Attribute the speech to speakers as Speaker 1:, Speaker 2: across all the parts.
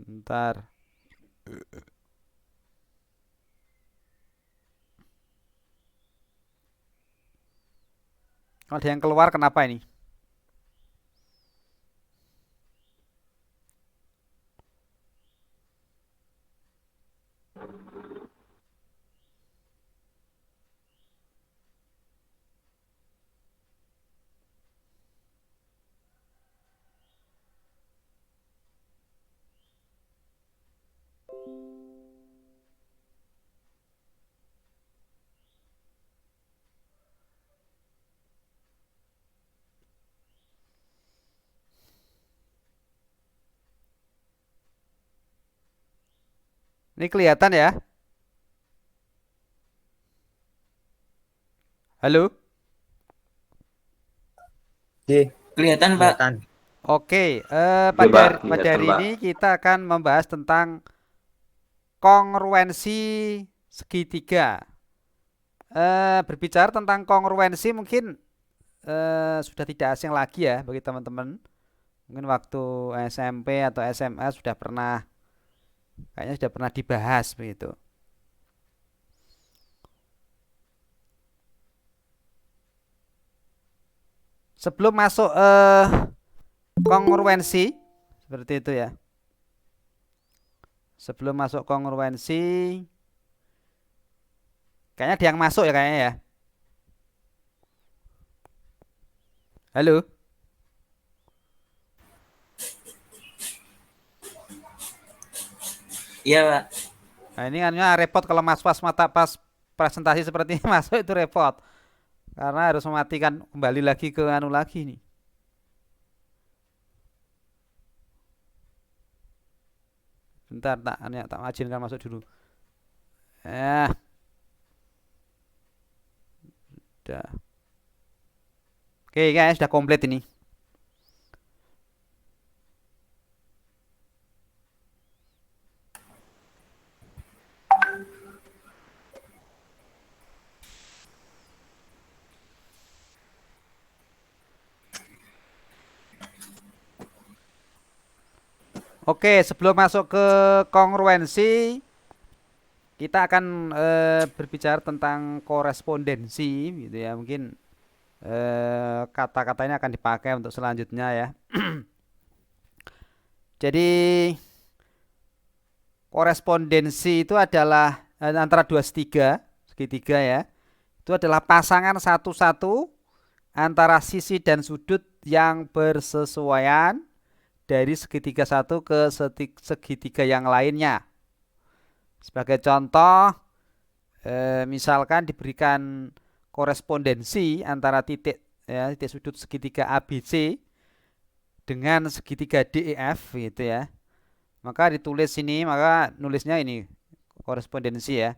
Speaker 1: Bentar. Kalau ada yang keluar kenapa ini? Ini kelihatan ya? Halo?
Speaker 2: Oke,
Speaker 3: Kelihatan, Pak.
Speaker 2: kelihatan.
Speaker 1: Oke,
Speaker 4: Oke Pak,
Speaker 1: pada
Speaker 4: kelihatan
Speaker 1: hari
Speaker 4: Pak.
Speaker 1: ini kita akan membahas tentang kongruensi segitiga. Berbicara tentang kongruensi mungkin sudah tidak asing lagi ya bagi teman-teman. Mungkin waktu SMP atau SMA sudah pernah, kayaknya sudah pernah dibahas begitu. Sebelum masuk kongruensi, seperti itu ya. Sebelum masuk kongruensi, kayaknya ada yang masuk ya kayaknya ya. Halo?
Speaker 3: Iya, Pak.
Speaker 1: Nah ini kan repot kalau pas mata pas presentasi seperti ini masuk itu repot. Karena harus mematikan kembali lagi ke anu lagi nih. Bentar tak majinkan masuk dulu. Eh, udah. Oke, kayaknya sudah komplit ini. Oke, sebelum masuk ke kongruensi, kita akan berbicara tentang korespondensi, gitu ya. Mungkin kata-kata ini akan dipakai untuk selanjutnya ya. Jadi korespondensi itu adalah antara dua segitiga ya. Itu adalah pasangan satu-satu antara sisi dan sudut yang bersesuaian dari segitiga satu ke segitiga yang lainnya. Sebagai contoh, misalkan diberikan korespondensi antara titik ya, titik sudut segitiga ABC dengan segitiga DEF gitu ya. Maka ditulis sini, maka nulisnya ini korespondensi ya.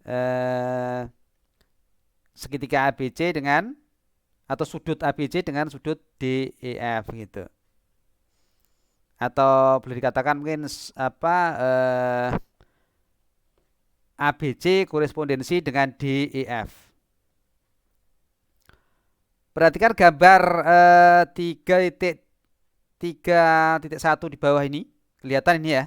Speaker 1: Eh, segitiga ABC dengan atau sudut ABC dengan sudut DEF gitu. Atau boleh dikatakan mungkin apa ABC korespondensi dengan DEF. Perhatikan gambar 3.3.1 di bawah ini. Kelihatan ini ya.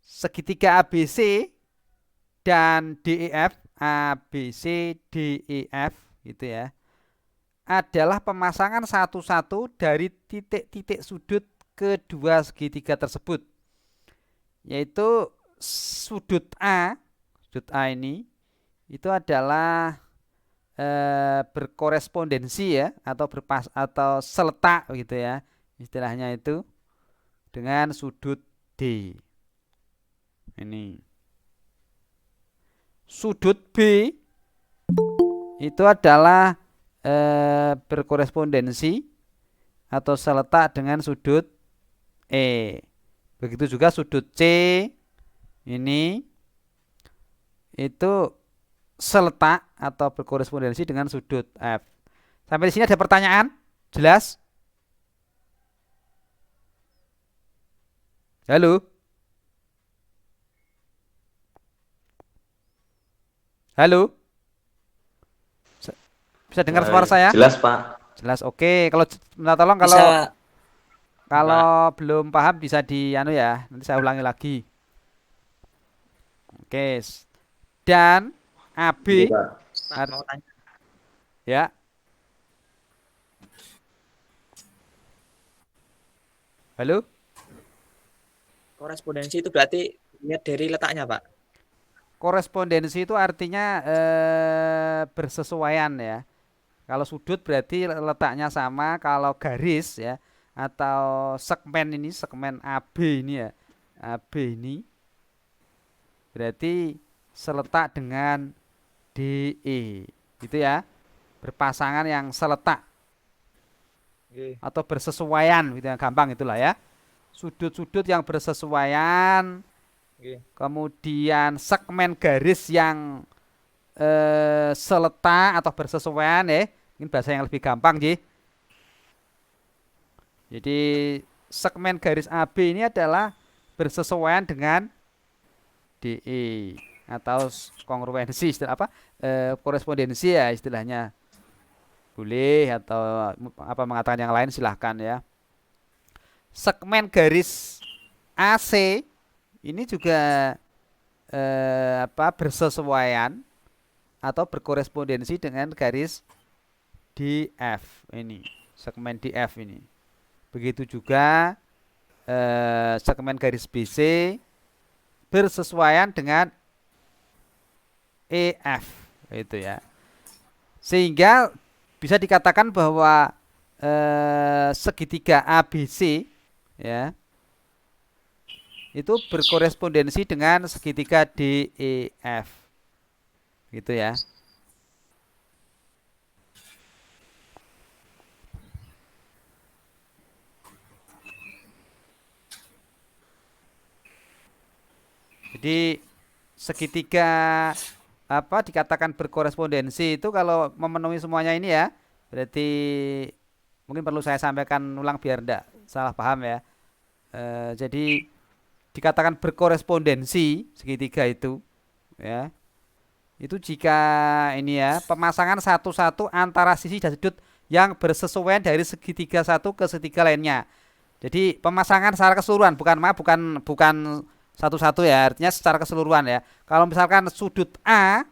Speaker 1: Segitiga ABC dan DEF, ABC, DEF gitu ya, adalah pemasangan satu-satu dari titik-titik sudut kedua segitiga tersebut. Yaitu sudut A ini itu adalah berkorespondensi ya atau seletak gitu ya. Istilahnya itu dengan sudut D. Ini. Sudut B itu adalah berkorespondensi atau seletak dengan sudut E. Begitu juga sudut C ini itu seletak atau berkorespondensi dengan sudut F. Sampai di sini ada pertanyaan? Jelas? Halo? Halo? Bisa dengar suara saya?
Speaker 4: Jelas Pak.
Speaker 1: Jelas oke. Kalau minta tolong kalau
Speaker 2: Bisa, Pak.
Speaker 1: belum paham bisa di anu ya. Nanti saya ulangi lagi. Oke. Dan
Speaker 3: Oke,
Speaker 1: AB
Speaker 3: Pak.
Speaker 2: Pak mau tanya.
Speaker 1: ya. Halo?
Speaker 2: Korespondensi itu berarti lihat dari letaknya, Pak.
Speaker 1: Korespondensi itu artinya bersesuaian ya. Kalau sudut berarti letaknya sama, kalau garis ya atau segmen ini, segmen AB ini ya. AB ini berarti seletak dengan DE. Gitu ya. Berpasangan yang seletak
Speaker 2: Oke.
Speaker 1: atau bersesuaian gitu ya, gampang itulah ya. Sudut-sudut yang bersesuaian,
Speaker 2: Oke.
Speaker 1: kemudian segmen garis yang seletak atau bersesuaian ya. Ini bahasa yang lebih gampang sih. Jadi segmen garis AB ini adalah bersesuaian dengan DE atau kongruensi istilah apa? Korespondensi ya istilahnya. Boleh atau apa mengatakan yang lain silahkan ya. Segmen garis AC ini juga apa bersesuaian atau berkorespondensi dengan garis DF ini, segmen DF ini. Begitu juga segmen garis BC bersesuaian dengan EF itu ya. Sehingga bisa dikatakan bahwa segitiga ABC ya itu berkorespondensi dengan segitiga DEF gitu ya. Jadi segitiga apa dikatakan berkorespondensi itu kalau memenuhi semuanya ini ya, berarti mungkin perlu saya sampaikan ulang biar tidak salah paham ya. Jadi dikatakan berkorespondensi segitiga itu ya. Itu jika ini ya, pemasangan satu-satu antara sisi dan sudut yang bersesuaian dari segitiga satu ke segitiga lainnya. Jadi pemasangan secara keseluruhan, bukan bukan satu-satu ya, artinya secara keseluruhan ya. Kalau misalkan sudut A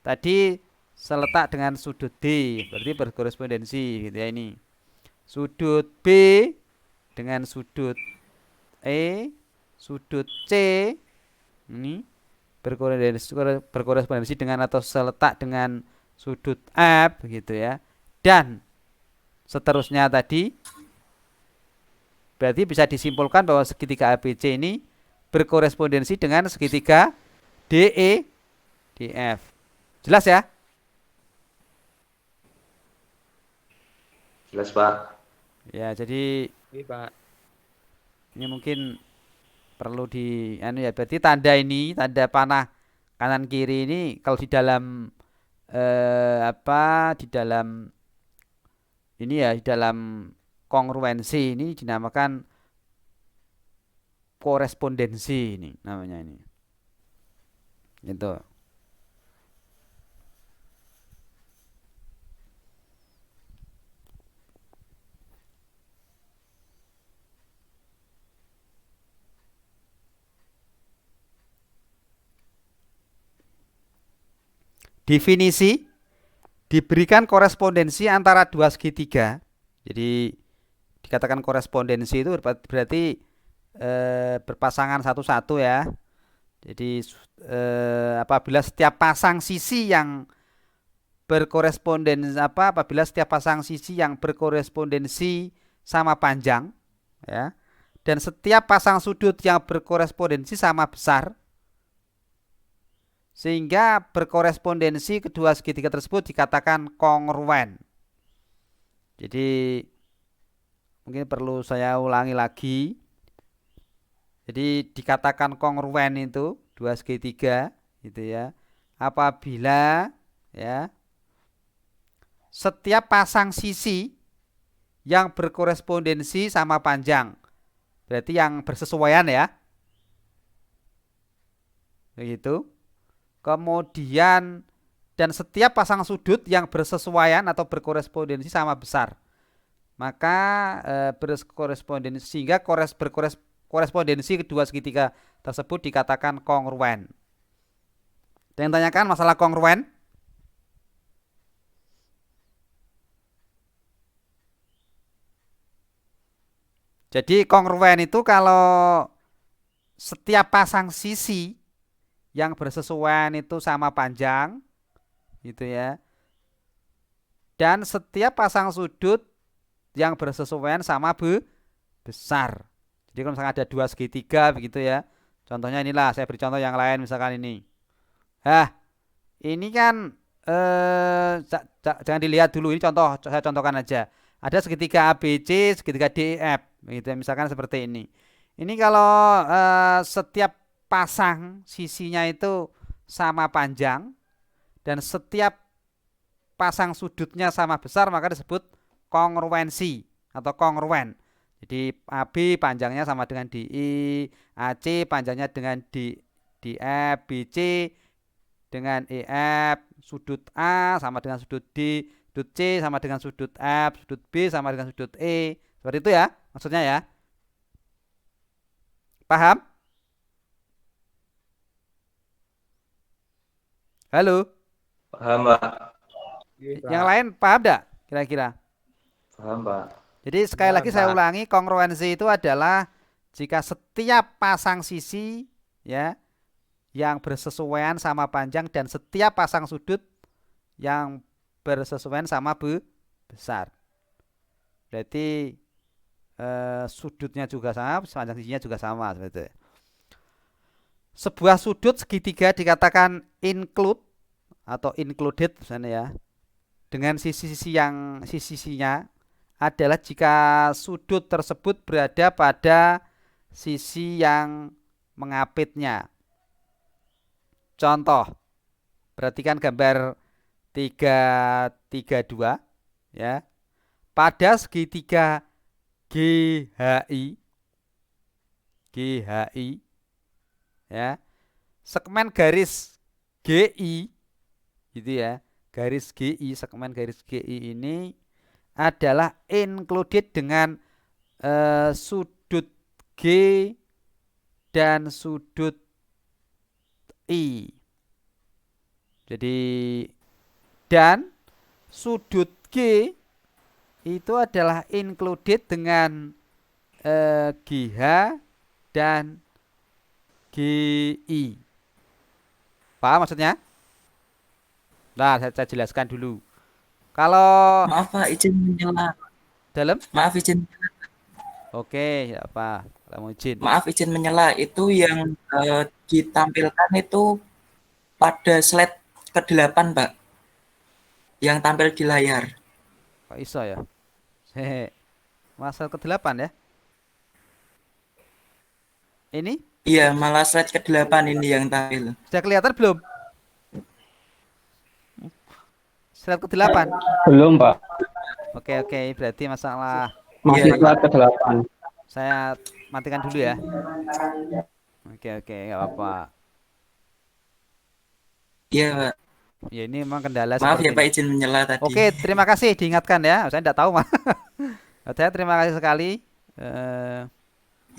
Speaker 1: tadi seletak dengan sudut D, berarti berkorespondensi gitu ya ini. Sudut B dengan sudut E, sudut C ini berkorespondensi dengan atau seletak dengan sudut F gitu ya. Dan seterusnya tadi berarti bisa disimpulkan bahwa segitiga ABC ini berkorespondensi dengan segitiga DE DF. Jelas ya?
Speaker 3: Jelas, Pak.
Speaker 1: Ya, jadi
Speaker 2: Oke, Pak.
Speaker 1: ini mungkin perlu di anu ya, berarti tanda ini, tanda panah kanan kiri ini kalau di dalam apa di dalam ini ya, di dalam kongruensi ini dinamakan korespondensi ini namanya ini. Gitu. Definisi diberikan korespondensi antara dua segitiga. Jadi dikatakan korespondensi itu berarti berpasangan satu-satu ya. Jadi apabila setiap pasang sisi yang berkorespondensi apa apabila setiap pasang sisi yang berkorespondensi sama panjang ya dan setiap pasang sudut yang berkorespondensi sama besar sehingga berkorespondensi kedua segitiga tersebut dikatakan kongruen. Jadi mungkin perlu saya ulangi lagi. Jadi dikatakan kongruen itu dua segitiga gitu ya. Apabila ya setiap pasang sisi yang berkorespondensi sama panjang. Berarti yang bersesuaian ya. Begitu. Kemudian dan setiap pasang sudut yang bersesuaian atau berkorespondensi sama besar. Maka berkorespondensi sehingga berkorespondensi kedua segitiga tersebut dikatakan kongruen. Ada yang tanyakan masalah kongruen? Jadi kongruen itu kalau setiap pasang sisi yang bersesuaian itu sama panjang, gitu ya. Dan setiap pasang sudut yang bersesuaian sama besar. Jadi kalau misalkan ada dua segitiga begitu ya. Contohnya inilah, saya beri contoh yang lain misalkan ini. Ini kan jangan dilihat dulu, ini contoh, saya contohkan aja. Ada segitiga ABC, segitiga DEF, gitu ya, misalkan seperti ini. Ini kalau setiap pasang sisinya itu sama panjang dan setiap pasang sudutnya sama besar, maka disebut kongruensi atau kongruen. Jadi AB panjangnya sama dengan DI, AC panjangnya dengan DF, BC dengan EF, sudut A sama dengan sudut D, sudut C sama dengan sudut F, sudut B sama dengan sudut E. Seperti itu ya maksudnya ya. Paham? Halo?
Speaker 3: Paham, Pak.
Speaker 2: Oke,
Speaker 1: Yang
Speaker 2: Pak.
Speaker 1: lain paham enggak kira-kira?
Speaker 3: Paham, Pak.
Speaker 1: Jadi sekali
Speaker 2: Paham,
Speaker 1: lagi saya
Speaker 2: Pak.
Speaker 1: ulangi, kongruensi itu adalah jika setiap pasang sisi ya yang bersesuaian sama panjang dan setiap pasang sudut yang bersesuaian sama besar. Berarti sudutnya juga sama, panjang sisinya juga sama seperti itu. Sebuah sudut segitiga dikatakan include atau included misalnya ya dengan sisi-sisinya adalah jika sudut tersebut berada pada sisi yang mengapitnya. Contoh, perhatikan gambar 332 ya. Pada segitiga GHI ya. Segmen garis GI gitu ya. Garis GI, segmen garis GI ini adalah included dengan sudut G dan sudut I. Jadi dan sudut G itu adalah included dengan GH dan GI. Paham maksudnya? Nah, saya jelaskan dulu. Kalau
Speaker 4: Maaf Pak, izin menyela.
Speaker 1: dalam,
Speaker 4: Maaf izin,
Speaker 1: oke, ya apa? Kamu izin.
Speaker 4: maaf izin menyela. Itu yang ditampilkan itu pada slide ke-8 Pak, yang tampil di layar.
Speaker 1: Kok iso ya? Hehe. Masal ke-8 ya. Ini
Speaker 4: Iya, malah slide ke-8 ini yang tampil.
Speaker 1: sudah kelihatan belum? Slide ke-8.
Speaker 3: Belum, Pak.
Speaker 1: Oke, berarti masalah
Speaker 3: Masih
Speaker 4: Iya.
Speaker 3: slide ke-8.
Speaker 1: saya matikan dulu ya. Oke, enggak apa-apa.
Speaker 4: Iya Pak.
Speaker 1: Ya ini memang kendala
Speaker 4: Maaf
Speaker 1: seperti
Speaker 4: ya Pak,
Speaker 1: ini.
Speaker 4: izin menyela tadi.
Speaker 1: Oke, terima kasih diingatkan ya. Saya tidak tahu mah. Saya terima kasih sekali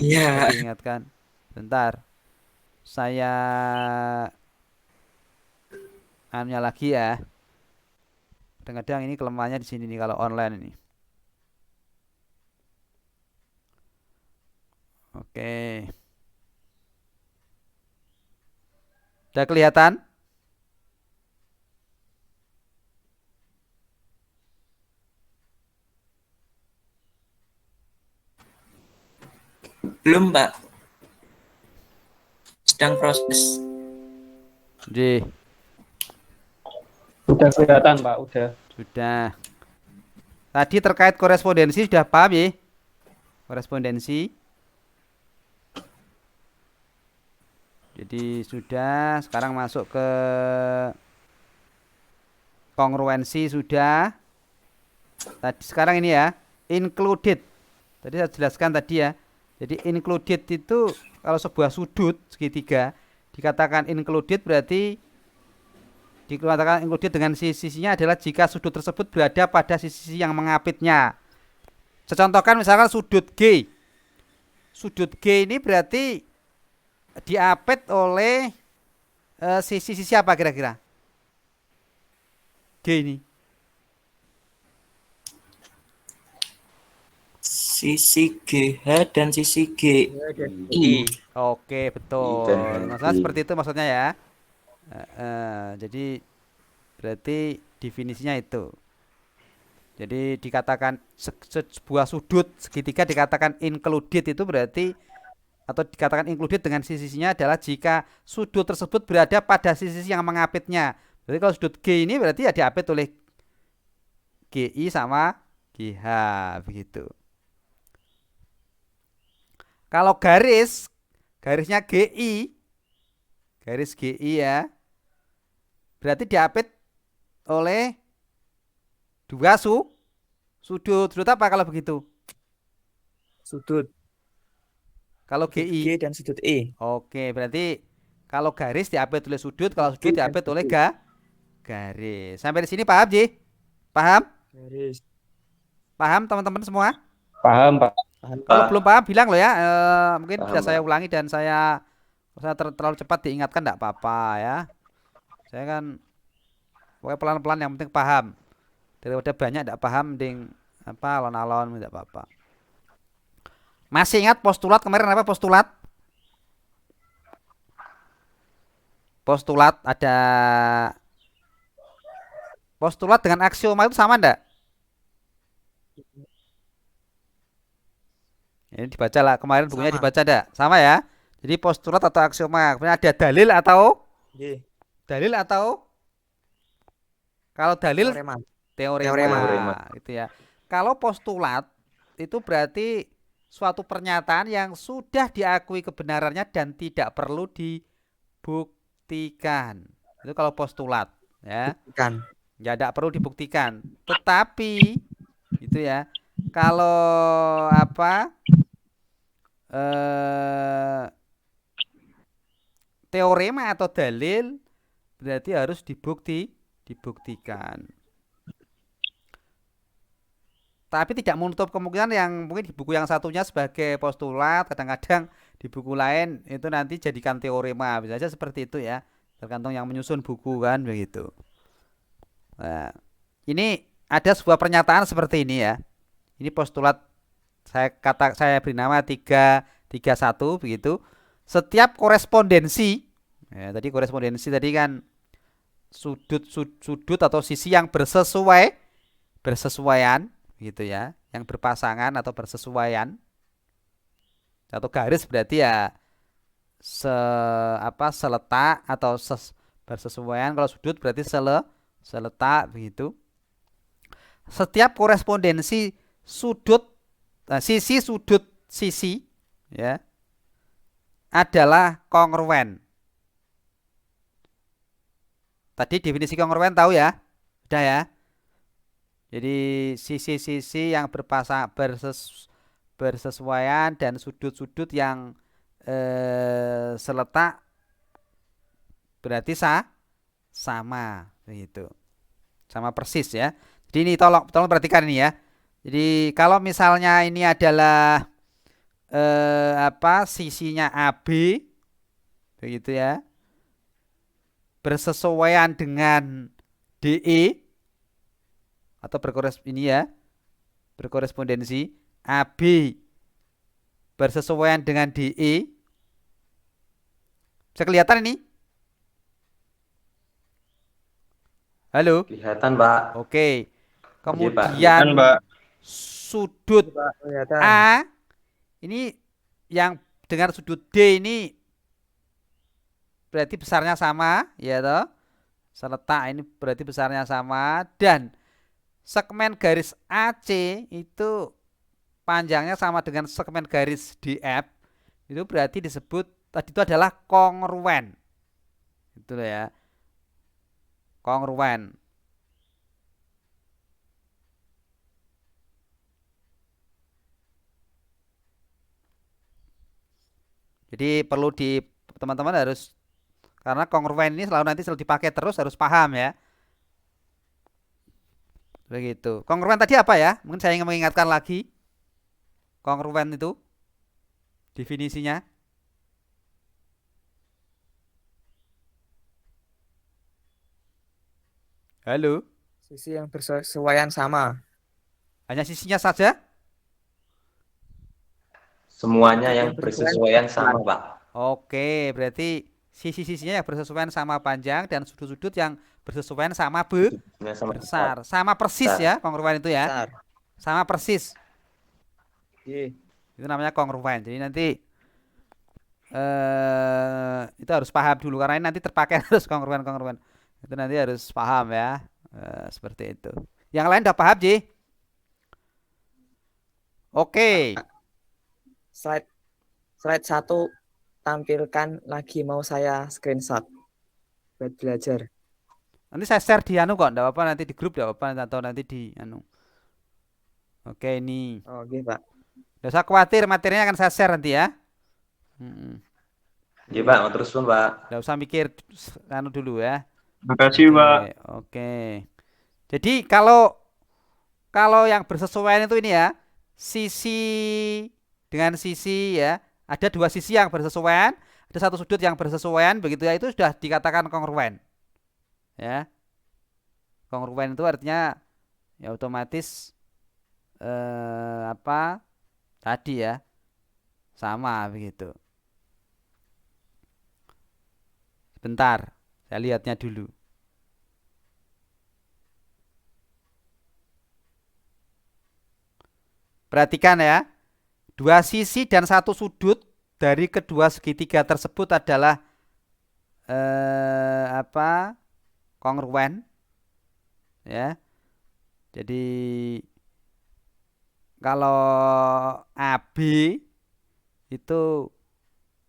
Speaker 4: Iya.
Speaker 1: diingatkan. Bentar. Saya anunya lagi ya. Kadang-kadang ini kelemahannya di sini nih kalau online ini. Oke. Sudah kelihatan?
Speaker 4: Belum Pak. Sedang proses.
Speaker 1: Jadi,
Speaker 3: Udah kelihatan, Pak. Udah.
Speaker 1: sudah. Tadi terkait korespondensi sudah paham ya? Korespondensi. Jadi sudah, sekarang masuk ke kongruensi sudah. Tadi sekarang ini ya, included. Tadi saya jelaskan tadi ya. Jadi included itu kalau sebuah sudut segitiga dikatakan included berarti dikatakan included dengan sisinya adalah jika sudut tersebut berada pada sisi yang mengapitnya. Saya contohkan misalkan sudut G. Sudut G ini berarti diapit oleh sisi-sisi apa kira-kira? G ini.
Speaker 4: Sisi GH dan sisi GI.
Speaker 1: Oke, betul. Maksudnya seperti itu maksudnya ya. Jadi berarti definisinya itu. Jadi dikatakan sebuah sudut segitiga dikatakan included itu berarti atau dikatakan included dengan sisi-sisinya adalah jika sudut tersebut berada pada sisi yang mengapitnya. Berarti kalau sudut G ini berarti ya diapit oleh GI sama GH begitu. Kalau garisnya GI, garis GI ya, berarti diapit oleh dua sudut. Sudut apa kalau begitu?
Speaker 2: Sudut
Speaker 1: Kalau
Speaker 2: G
Speaker 1: GI.
Speaker 2: dan sudut E.
Speaker 1: Oke, berarti kalau garis diapit oleh sudut, kalau
Speaker 2: G
Speaker 1: sudut
Speaker 2: dan
Speaker 1: diapit
Speaker 2: sudut
Speaker 1: oleh
Speaker 2: E.
Speaker 1: garis. Sampai di sini paham, Ji? Paham?
Speaker 2: Garis.
Speaker 1: Paham teman-teman semua?
Speaker 3: Paham, Pak.
Speaker 2: Paham.
Speaker 1: Kalau
Speaker 3: Pak.
Speaker 1: belum paham bilang loh ya. Mungkin
Speaker 3: Paham,
Speaker 1: bisa saya
Speaker 3: Pak.
Speaker 1: ulangi dan saya terlalu cepat diingatkan enggak apa-apa ya. Saya kan pokoknya pelan-pelan yang penting paham. Daripada banyak enggak paham mending apa alon-alon enggak apa-apa. Masih ingat postulat kemarin apa postulat? Postulat ada postulat dengan aksioma itu sama enggak? Ini dibaca lah kemarin bukunya
Speaker 2: Sama.
Speaker 1: dibaca enggak? Sama ya. Jadi postulat atau aksioma. Kemudian ada dalil atau
Speaker 2: G.
Speaker 1: kalau dalil
Speaker 2: Teorema.
Speaker 1: teorema gitu ya. Kalau postulat itu berarti suatu pernyataan yang sudah diakui kebenarannya dan tidak perlu dibuktikan. Itu kalau postulat ya.
Speaker 2: Bukan.
Speaker 1: Ya tidak perlu dibuktikan. Tetapi itu ya. Kalau apa? Teorema atau dalil berarti harus dibuktikan. Tapi tidak menutup kemungkinan yang mungkin di buku yang satunya sebagai postulat, kadang-kadang di buku lain itu nanti jadikan teorema, bisa saja seperti itu ya, tergantung yang menyusun buku kan begitu. Nah, ini ada sebuah pernyataan seperti ini ya. Ini postulat saya beri nama 331 begitu. Setiap korespondensi, ya, tadi korespondensi tadi kan sudut atau sisi yang bersesuaian gitu ya, yang berpasangan atau bersesuaian. Atau garis berarti ya seletak atau bersesuaian. Kalau sudut berarti seletak begitu. Setiap korespondensi sisi ya adalah kongruen. Tadi definisi kongruen tahu ya? Sudah ya? Jadi sisi-sisi yang bersesuaian dan sudut-sudut yang seletak berarti sama begitu. Sama persis ya. Jadi ini tolong perhatikan ini ya. Jadi kalau misalnya ini adalah sisinya AB begitu ya. Bersesuaian dengan DE atau berkorespondensi AB bersesuaian dengan DE. Bisa kelihatan ini? Halo?
Speaker 3: Kelihatan, Pak.
Speaker 1: Oke.
Speaker 3: Oke, Pak.
Speaker 1: Kemudian
Speaker 3: Pak.
Speaker 1: sudut
Speaker 2: Pak, kelihatan.
Speaker 1: A ini yang dengan sudut D ini berarti besarnya sama ya toh. Seletak ini berarti besarnya sama dan segmen garis AC itu panjangnya sama dengan segmen garis DF. Itu berarti disebut tadi itu adalah kongruen. Itu ya. Kongruen. Jadi perlu teman-teman harus Karena kongruen ini selalu dipakai terus, harus paham ya. Begitu. Kongruen tadi apa ya? Mungkin saya ingin mengingatkan lagi. Kongruen itu definisinya. Halo.
Speaker 2: Sisi yang bersesuaian sama.
Speaker 1: Hanya sisinya saja?
Speaker 3: Semuanya
Speaker 2: Sudut
Speaker 3: yang
Speaker 2: yang bersesuaian
Speaker 3: bersesuaian
Speaker 2: sama.
Speaker 3: sama, Pak.
Speaker 1: Oke, berarti sisi-sisinya yang bersesuaian sama panjang dan sudut-sudut yang bersesuaian sama
Speaker 3: Sudutnya sama
Speaker 1: besar. Sama persis
Speaker 3: besar.
Speaker 1: ya kongruen itu ya.
Speaker 2: Besar.
Speaker 1: Sama persis.
Speaker 2: Iya.
Speaker 1: Itu namanya kongruen. Jadi nanti itu harus paham dulu karena ini nanti terpakai harus kongruen. Itu nanti harus paham ya. Seperti itu. Yang lain udah paham, Ji? Oke.
Speaker 2: Slide 1 tampilkan lagi, mau saya screenshot buat belajar.
Speaker 1: Nanti saya share di anu kok, enggak apa-apa, nanti di grup enggak apa-apa, atau nanti di anu. Oke, ini.
Speaker 2: Oke, Pak.
Speaker 1: Enggak usah khawatir, materinya akan saya share nanti ya.
Speaker 3: Iya, Pak. Mau terus pun, Pak.
Speaker 1: Enggak usah mikir anu dulu ya.
Speaker 3: Makasih, Pak.
Speaker 1: Oke. Jadi kalau yang bersesuaian itu ini ya, sisi dengan sisi ya, ada dua sisi yang bersesuaian, ada satu sudut yang bersesuaian, begitu ya, itu sudah dikatakan kongruen. Ya. Kongruen itu artinya ya otomatis apa tadi ya, sama begitu. Sebentar, saya lihatnya dulu. Perhatikan ya, dua sisi dan satu sudut dari kedua segitiga tersebut adalah apa kongruen ya. Jadi kalau AB itu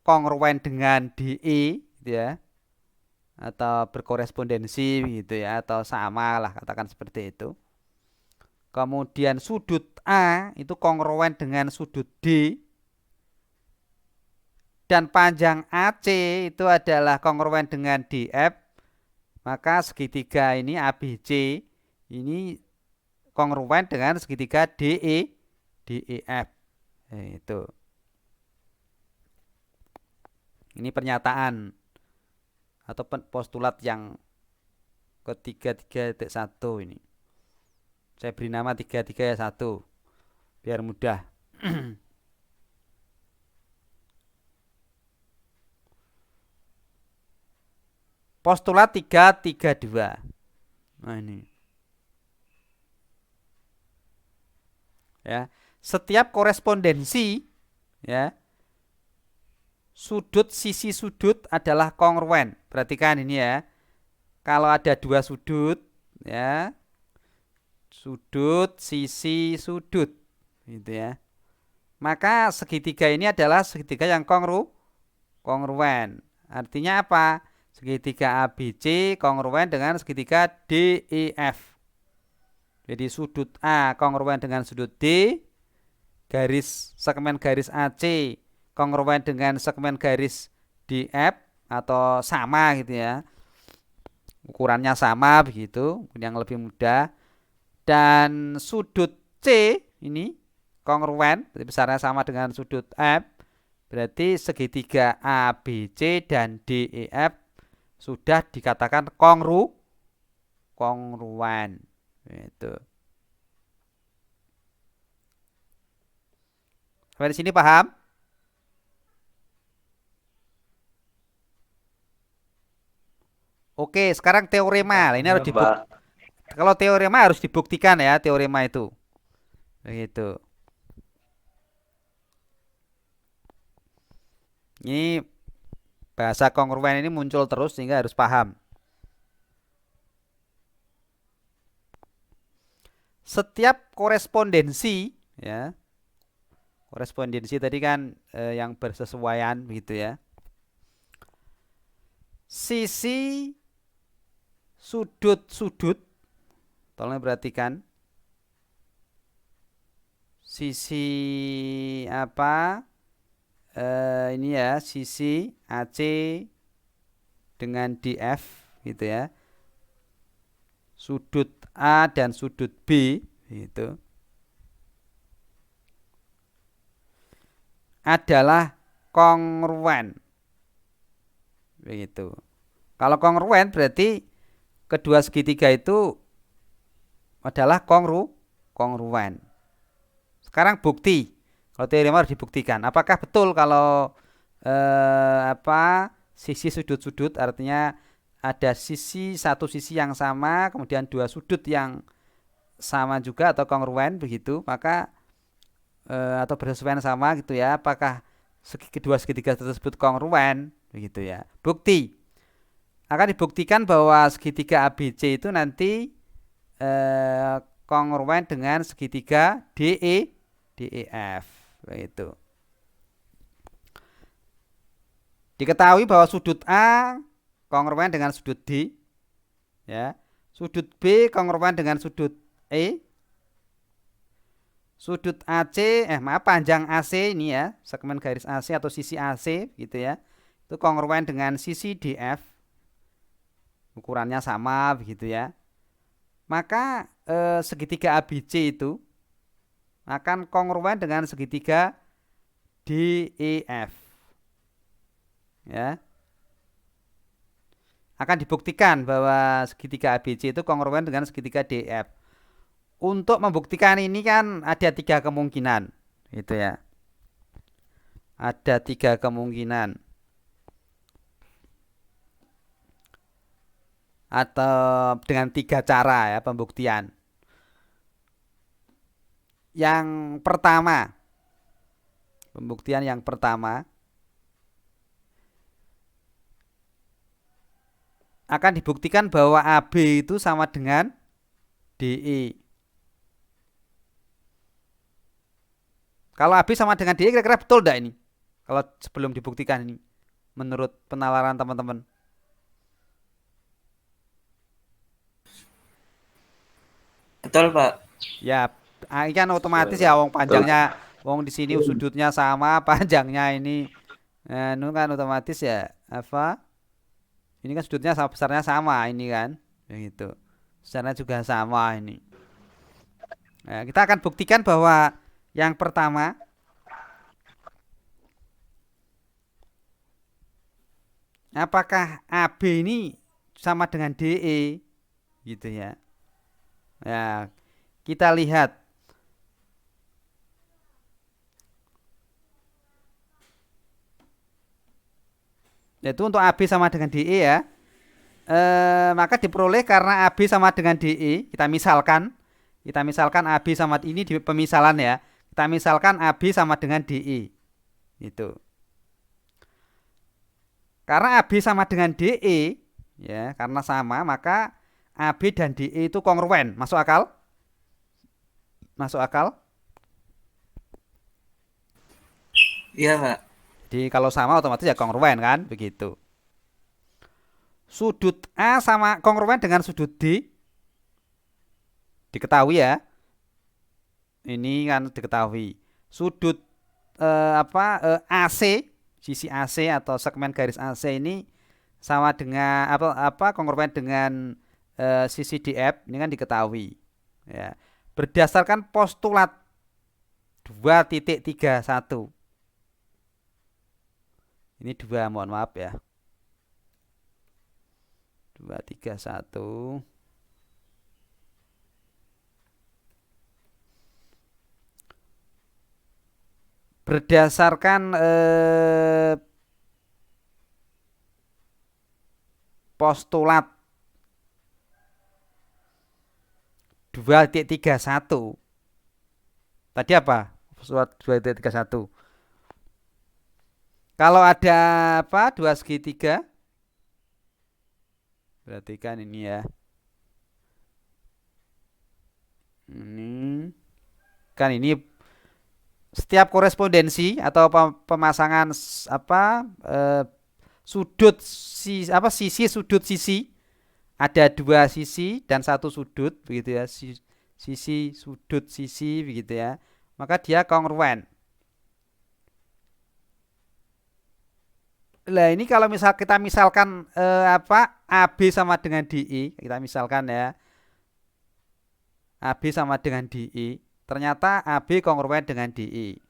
Speaker 1: kongruen dengan DE gitu ya, atau berkorespondensi gitu ya, atau sama lah katakan seperti itu. Kemudian sudut A itu kongruen dengan sudut D, dan panjang AC itu adalah kongruen dengan DF. Maka segitiga ini ABC ini kongruen dengan segitiga DEF. Itu. Ini pernyataan atau postulat yang ke-33.1 ini. Saya beri nama 33.1 biar mudah. Postulat 332. Nah ini. Ya, setiap korespondensi ya, sisi sudut adalah kongruen. Perhatikan ini ya. Kalau ada dua sudut ya, sudut sisi sudut gitu ya, maka segitiga ini adalah segitiga yang kongruen. Artinya apa? Segitiga ABC kongruen dengan segitiga DEF. Jadi sudut A kongruen dengan sudut D, segmen garis AC kongruen dengan segmen garis DF atau sama gitu ya, ukurannya sama begitu, yang lebih mudah. Dan sudut C ini kongruen, berarti besarnya sama dengan sudut F, berarti segitiga ABC dan DEF sudah dikatakan kongruen. Itu. Sampai di sini paham? Oke, sekarang teorema. Ini harus kalau teorema harus dibuktikan ya, teorema itu. Begitu. Ini bahasa kongruen ini muncul terus sehingga harus paham. Setiap korespondensi ya. Korespondensi tadi kan yang bersesuaian begitu ya. Sisi sudut-sudut, tolong perhatikan. Sisi apa? Ini ya, sisi AC dengan DF gitu ya. Sudut A dan sudut B gitu adalah kongruen. Begitu. Kalau kongruen berarti kedua segitiga itu adalah kongruen. Sekarang bukti. Kalau teorema harus dibuktikan. Apakah betul kalau sisi sudut-sudut, artinya ada satu sisi yang sama, kemudian dua sudut yang sama juga atau kongruen begitu, maka atau bersesuaian sama gitu ya. Apakah kedua segitiga tersebut kongruen begitu ya. Bukti. Akan dibuktikan bahwa segitiga ABC itu nanti kongruen dengan segitiga DEF begitu. Diketahui bahwa sudut A kongruen dengan sudut D ya. Sudut B kongruen dengan sudut E. Sudut panjang AC ini ya, segmen garis AC atau sisi AC gitu ya. Itu kongruen dengan sisi DF. Ukurannya sama begitu ya. Maka segitiga ABC itu akan kongruen dengan segitiga DEF. Ya. Akan dibuktikan bahwa segitiga ABC itu kongruen dengan segitiga DEF. Untuk membuktikan ini kan ada 3 kemungkinan, gitu ya. Ada 3 kemungkinan. Atau dengan 3 cara ya pembuktian. Yang pertama, pembuktian yang pertama akan dibuktikan bahwa AB itu sama dengan DE. Kalau AB sama dengan DE kira-kira betul enggak ini? Kalau sebelum dibuktikan ini menurut penalaran teman-teman.
Speaker 4: Betul, Pak.
Speaker 1: Ya, ini kan otomatis ya wong panjangnya wong di sini sudutnya sama, panjangnya ini kan otomatis ya ini kan sudutnya sama, besarnya sama ini kan. Begitu. Besarnya juga sama ini. Nah, kita akan buktikan bahwa yang pertama apakah AB ini sama dengan DE gitu ya. Ya, kita lihat yaitu untuk AB sama dengan DE ya. Maka diperoleh karena AB sama dengan DE. Kita misalkan AB sama ini di pemisalan ya. Kita misalkan AB sama dengan DE. Itu. Karena AB sama dengan DE ya, karena sama maka AB dan DE itu kongruen. Masuk akal? Masuk akal?
Speaker 4: Iya, Pak.
Speaker 1: Jadi kalau sama otomatis ya kongruen kan, begitu. Sudut A sama kongruen dengan sudut D. Diketahui ya. Ini kan diketahui. Sudut AC, sisi AC atau segmen garis AC ini sama dengan kongruen dengan sisi DF, ini kan diketahui. Ya. Berdasarkan postulat 2.31. Ini 2, mohon maaf ya. 231. Berdasarkan postulat 2.31. Tadi apa? Postulat 2.31. Kalau ada dua segitiga, berarti kan ini ya. Ini kan ini setiap korespondensi atau pemasangan sudut sisi sudut sisi ada 2 sisi dan 1 sudut begitu ya. Sisi sudut sisi begitu ya. Maka dia kongruen. Lah ini kalau kita misalkan AB sama dengan DI, kita misalkan ya, AB sama dengan DI, ternyata AB kongruen dengan DI.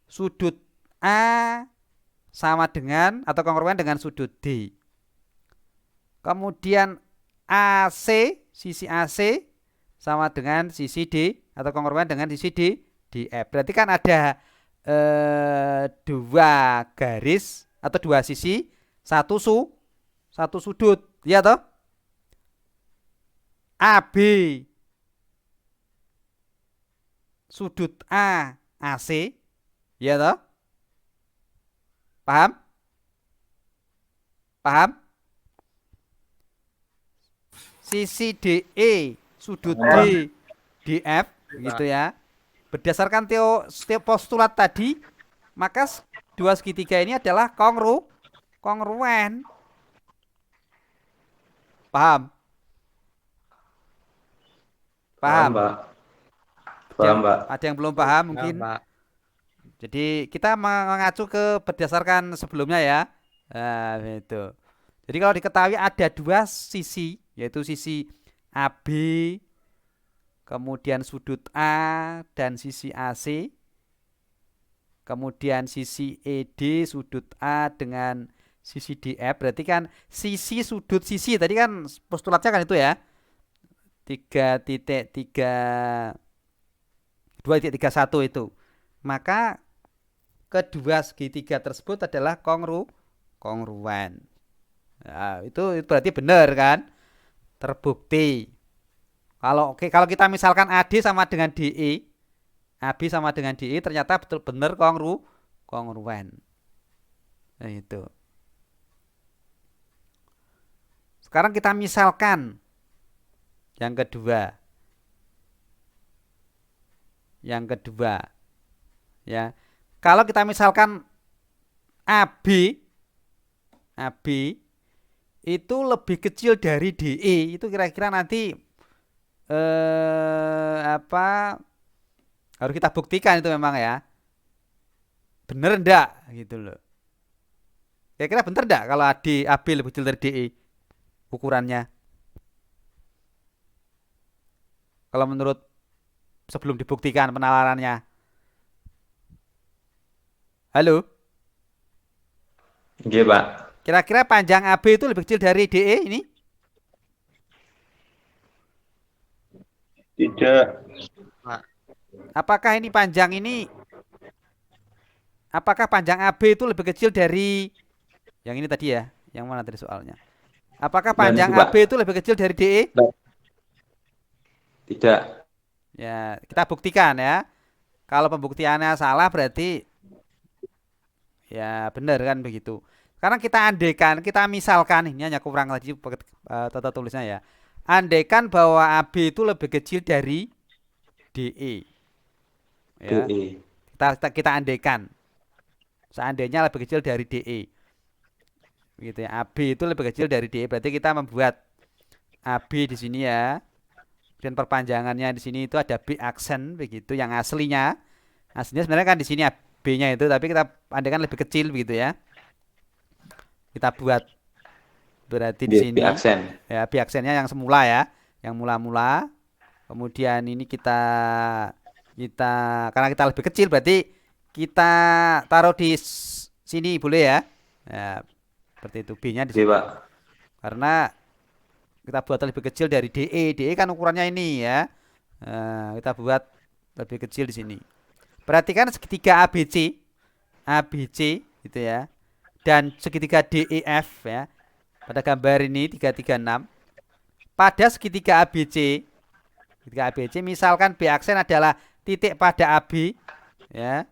Speaker 1: Sudut A sama dengan atau kongruen dengan sudut D. Kemudian AC, sisi AC sama dengan sisi D atau kongruen dengan sisi DF. Berarti kan ada dua garis atau dua sisi, satu sudut, ya toh? AB sudut A AC, ya toh? Paham? Paham? Sisi DE sudut D DF gitu ya. Berdasarkan postulat tadi, maka dua segitiga ini adalah kongruen. Paham? Paham?
Speaker 3: Mbak. Paham, Mbak.
Speaker 1: Ada yang belum paham mungkin?
Speaker 2: Pak.
Speaker 1: Jadi kita mengacu ke berdasarkan sebelumnya ya. Nah, itu. Jadi kalau diketahui ada dua sisi, yaitu sisi AB, kemudian sudut A dan sisi AC, kemudian sisi ED sudut A dengan sisi DF, berarti kan sisi sudut sisi tadi kan postulatnya kan itu ya, 2.31 itu. Maka kedua segitiga tersebut adalah kongruen. Nah, itu berarti benar kan? Terbukti. Kalau kita misalkan AD sama dengan DE, AB sama dengan DE, ternyata betul benar kongruen. Nah, itu. Sekarang kita misalkan yang kedua. Yang kedua. Ya. Kalau kita misalkan AB itu lebih kecil dari DE, itu kira-kira nanti harus kita buktikan itu memang ya, bener enggak gitu loh. Kira-kira bener enggak kalau AB lebih kecil dari DE ukurannya? Kalau menurut sebelum dibuktikan penalarannya. Halo?
Speaker 3: Iya, Pak.
Speaker 1: Kira-kira panjang AB itu lebih kecil dari DE ini?
Speaker 3: Tidak.
Speaker 1: Apakah panjang AB itu lebih kecil dari yang ini tadi ya? Yang mana tadi soalnya? Apakah panjang
Speaker 3: itu, Pak.
Speaker 1: AB itu lebih kecil dari DE?
Speaker 3: Tidak.
Speaker 1: Ya, kita buktikan ya. Kalau pembuktiannya salah berarti ya benar kan begitu. Sekarang kita andaikan, kita misalkan, ini hanya kurang tadi tata tulisnya ya. Andaikan bahwa AB itu lebih kecil dari DE. Ya.
Speaker 3: DE.
Speaker 1: Kita andaikan. Seandainya lebih kecil dari DE. Begitu ya. AB itu lebih kecil dari DE, berarti kita membuat AB di sini ya. Dan perpanjangannya di sini itu ada B aksen begitu yang aslinya. Aslinya sebenarnya kan di sini B-nya itu, tapi kita andaikan lebih kecil begitu ya. Kita buat berarti di sini
Speaker 3: B aksen.
Speaker 1: ya, B aksennya yang semula ya, yang mula-mula. Kemudian ini kita karena kita lebih kecil berarti kita taruh di sini boleh ya. Ya, seperti itu B-nya di sini.
Speaker 3: Pak.
Speaker 1: Karena kita buat lebih kecil dari DE. DE kan ukurannya ini ya. Nah, kita buat lebih kecil di sini. Perhatikan segitiga ABC gitu ya. Dan segitiga DEF ya. Pada gambar ini 336. Pada segitiga ABC misalkan B aksen adalah titik pada AB ya.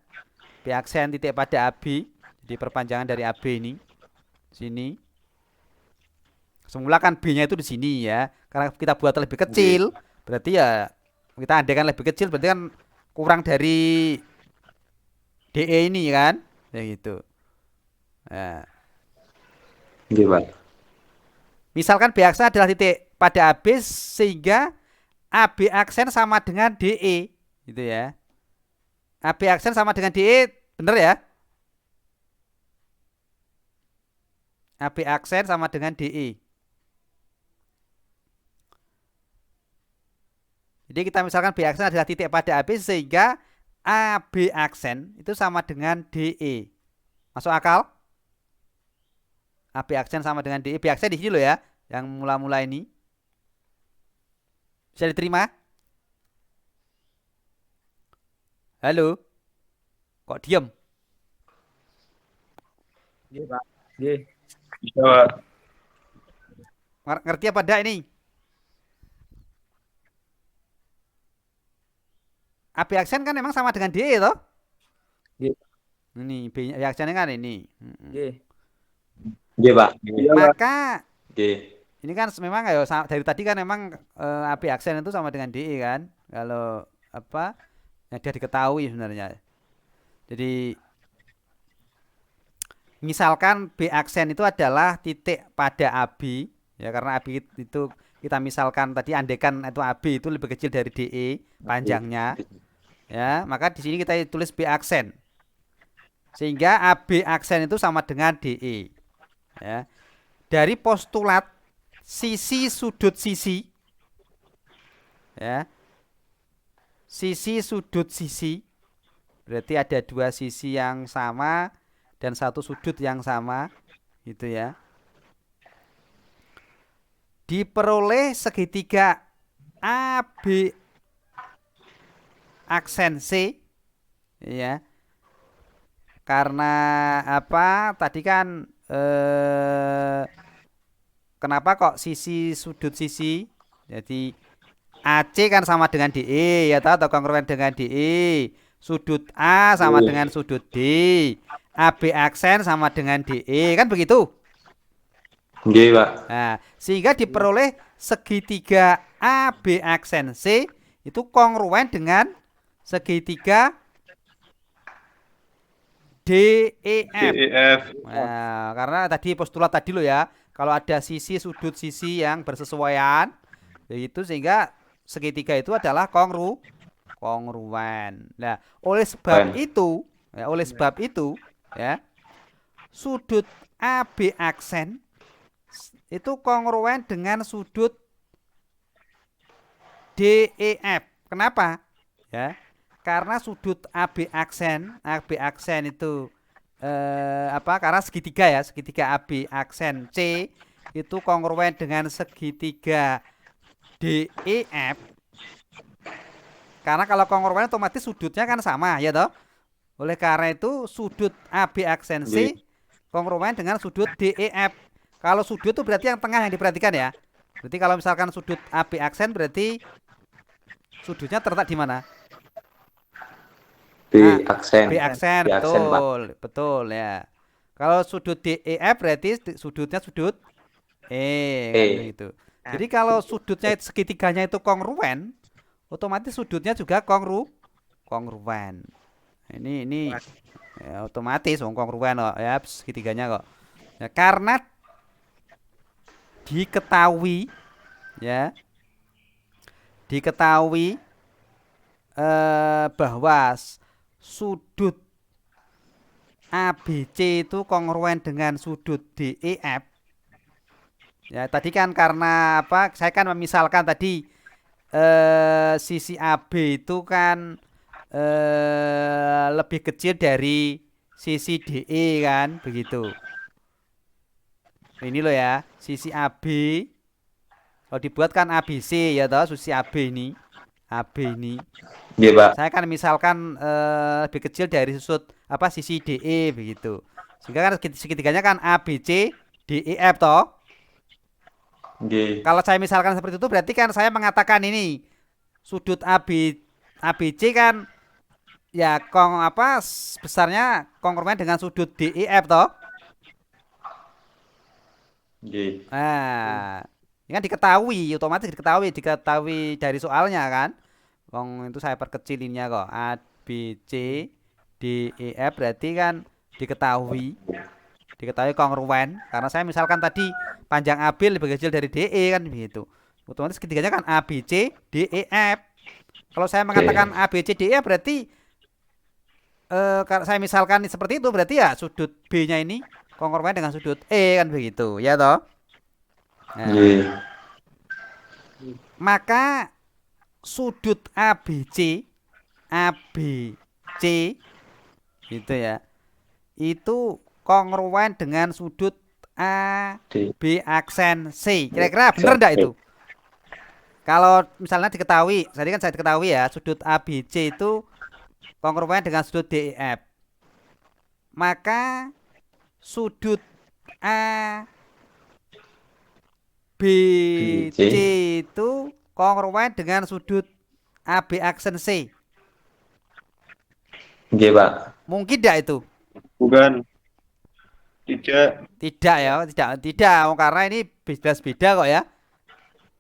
Speaker 1: B aksen titik pada AB. Jadi perpanjangan dari AB ini. Sini. Semula kan B-nya itu di sini ya. Karena kita buat lebih kecil, berarti ya kita andaikan lebih kecil berarti kan kurang dari DE ini kan. Ya gitu. Nah.
Speaker 3: Iya, Pak.
Speaker 1: Misalkan B aksen adalah titik pada AB sehingga AB aksen sama dengan DE gitu ya. AB aksen sama dengan DE, bener ya? AB aksen sama dengan DE. Jadi kita misalkan B aksen adalah titik pada AB sehingga AB aksen itu sama dengan DE. Masuk akal? AB aksen sama dengan DE. B aksen di sini loh ya, yang mula-mula ini. Bisa diterima? Halo? Kok diem?
Speaker 2: Nggih, Pak. Nggih.
Speaker 3: Bisa, Pak.
Speaker 1: Ngerti apa enggak ini? AB aksen kan memang sama dengan DE toh?
Speaker 2: Nggih.
Speaker 1: Ini B aksennya kan ini.
Speaker 2: Nggih.
Speaker 3: Nggih, Pak.
Speaker 1: Maka
Speaker 3: Nggih.
Speaker 1: ini kan memang ya dari tadi kan memang AB aksen itu sama dengan DE kan. Kalau apa? Ya dia diketahui sebenarnya. Jadi misalkan B aksen itu adalah titik pada AB ya, karena AB itu kita misalkan tadi andekan itu AB itu lebih kecil dari DE panjangnya ya, maka di sini kita tulis B aksen sehingga AB aksen itu sama dengan DE ya. Dari postulat sisi sudut sisi ya, sisi sudut sisi berarti ada dua sisi yang sama dan satu sudut yang sama gitu ya. Diperoleh segitiga AB aksen C ya. Karena apa? Tadi kan kenapa kok sisi sudut sisi? Jadi AC kan sama dengan DE ya atau kongruen dengan DE. Sudut A sama dengan sudut D. AB aksen sama dengan DE kan begitu?
Speaker 3: Nggih, Pak.
Speaker 1: Nah, sehingga diperoleh segitiga AB aksen C itu kongruen dengan segitiga DEF.
Speaker 3: DEF.
Speaker 1: Nah, karena tadi postulat tadi lo ya, kalau ada sisi sudut sisi yang bersesuaian, begitu sehingga segitiga itu adalah kongruen. Nah, oleh sebab itu, ya, sudut AB aksen itu kongruen dengan sudut DEF. Kenapa? Ya, karena sudut AB aksen itu karena segitiga ya, segitiga AB aksen C itu kongruen dengan segitiga DEF. Karena kalau kongruen otomatis sudutnya kan sama ya toh. Oleh karena itu sudut AB aksen C kongruen dengan sudut DEF. Kalau sudut itu berarti yang tengah yang diperhatikan ya. Berarti kalau misalkan sudut AB aksen berarti sudutnya terletak di mana?
Speaker 3: B aksen.
Speaker 1: B aksen,
Speaker 3: B aksen, Pak.
Speaker 1: betul ya. Kalau sudut DEF berarti sudutnya sudut kan gitu. Jadi kalau sudutnya segitiganya itu kongruen, otomatis sudutnya juga kongruen. Ini ya, otomatis kongruen kok ya segitiganya kok. Ya, karena diketahui bahwa sudut ABC itu kongruen dengan sudut DEF. Ya, tadi kan karena apa? Saya kan memisalkan tadi sisi AB itu kan lebih kecil dari sisi DE kan, begitu. Ini loh ya, sisi AB kalau dibuat kan ABC ya toh, sisi AB ini.
Speaker 3: Nggih, Pak.
Speaker 1: Saya kan misalkan lebih kecil dari sisi DE begitu. Sehingga kan segitiganya kan ABC DEF toh.
Speaker 3: Nggih.
Speaker 1: Kalau saya misalkan seperti itu berarti kan saya mengatakan ini sudut ABC kan ya besarnya kongruen dengan sudut DEF toh.
Speaker 3: Nggih.
Speaker 1: Nah, ini kan otomatis diketahui dari soalnya kan. Itu saya perkecil ininya kok. A, B, C, D, E, F berarti kan diketahui kongruen. Karena saya misalkan tadi panjang AB lebih kecil dari DE kan begitu. Otomatis ketiganya kan A, B, C, D, E, F. Kalau saya mengatakan A, B, C, D, E berarti kalau saya misalkan seperti itu berarti ya sudut B-nya ini kongruen dengan sudut E kan begitu, ya toh? Nah,
Speaker 3: Nggih.
Speaker 1: maka sudut ABC ABC gitu ya. Itu kongruen dengan sudut A
Speaker 3: D.
Speaker 1: B aksen C. Kira-kira bener enggak itu? Kalau misalnya diketahui, tadi kan saya diketahui ya, sudut ABC itu kongruen dengan sudut DEF. Maka sudut A BC
Speaker 3: C.
Speaker 1: itu kongruen dengan sudut AB aksen C.
Speaker 3: Nggih, Pak.
Speaker 1: Mungkin tidak itu?
Speaker 5: Bukan. Tidak.
Speaker 1: Tidak ya, tidak. Karena ini beda kok ya.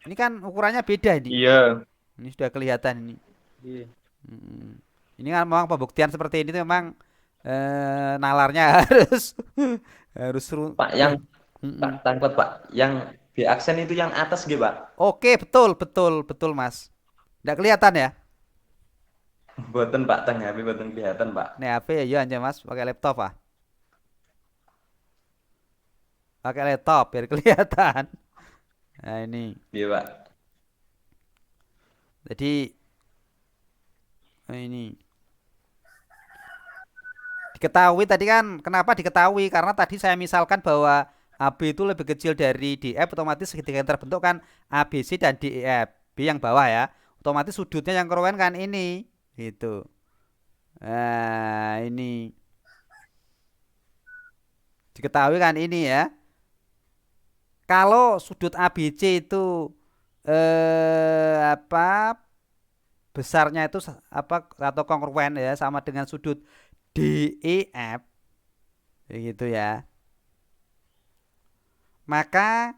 Speaker 1: Ini kan ukurannya beda ini.
Speaker 5: Iya.
Speaker 1: Ini sudah kelihatan ini.
Speaker 5: Iya.
Speaker 1: Ini kan memang pembuktian seperti ini tuh memang nalarnya harus
Speaker 3: Pak, yang Pak tangkut, Pak. Yang B aksen itu yang atas nggih, Pak.
Speaker 1: Oke, betul Mas. Tidak kelihatan ya?
Speaker 3: Mboten, Pak, teng HP mboten kelihatan, Pak.
Speaker 1: Nih HP ya aja Mas, pakai laptop ah. Pakai laptop biar kelihatan. Nah ini.
Speaker 3: Nggih, Pak.
Speaker 1: Jadi ini diketahui tadi kan, kenapa diketahui? Karena tadi saya misalkan bahwa AB itu lebih kecil dari DF, otomatis segitiga yang terbentuk kan ABC dan DEF. B yang bawah ya. Otomatis sudutnya yang kongruen kan ini gitu. Nah, ini diketahui kan ini ya. Kalau sudut ABC itu apa besarnya itu apa atau kongruen ya sama dengan sudut DEF begitu ya. Maka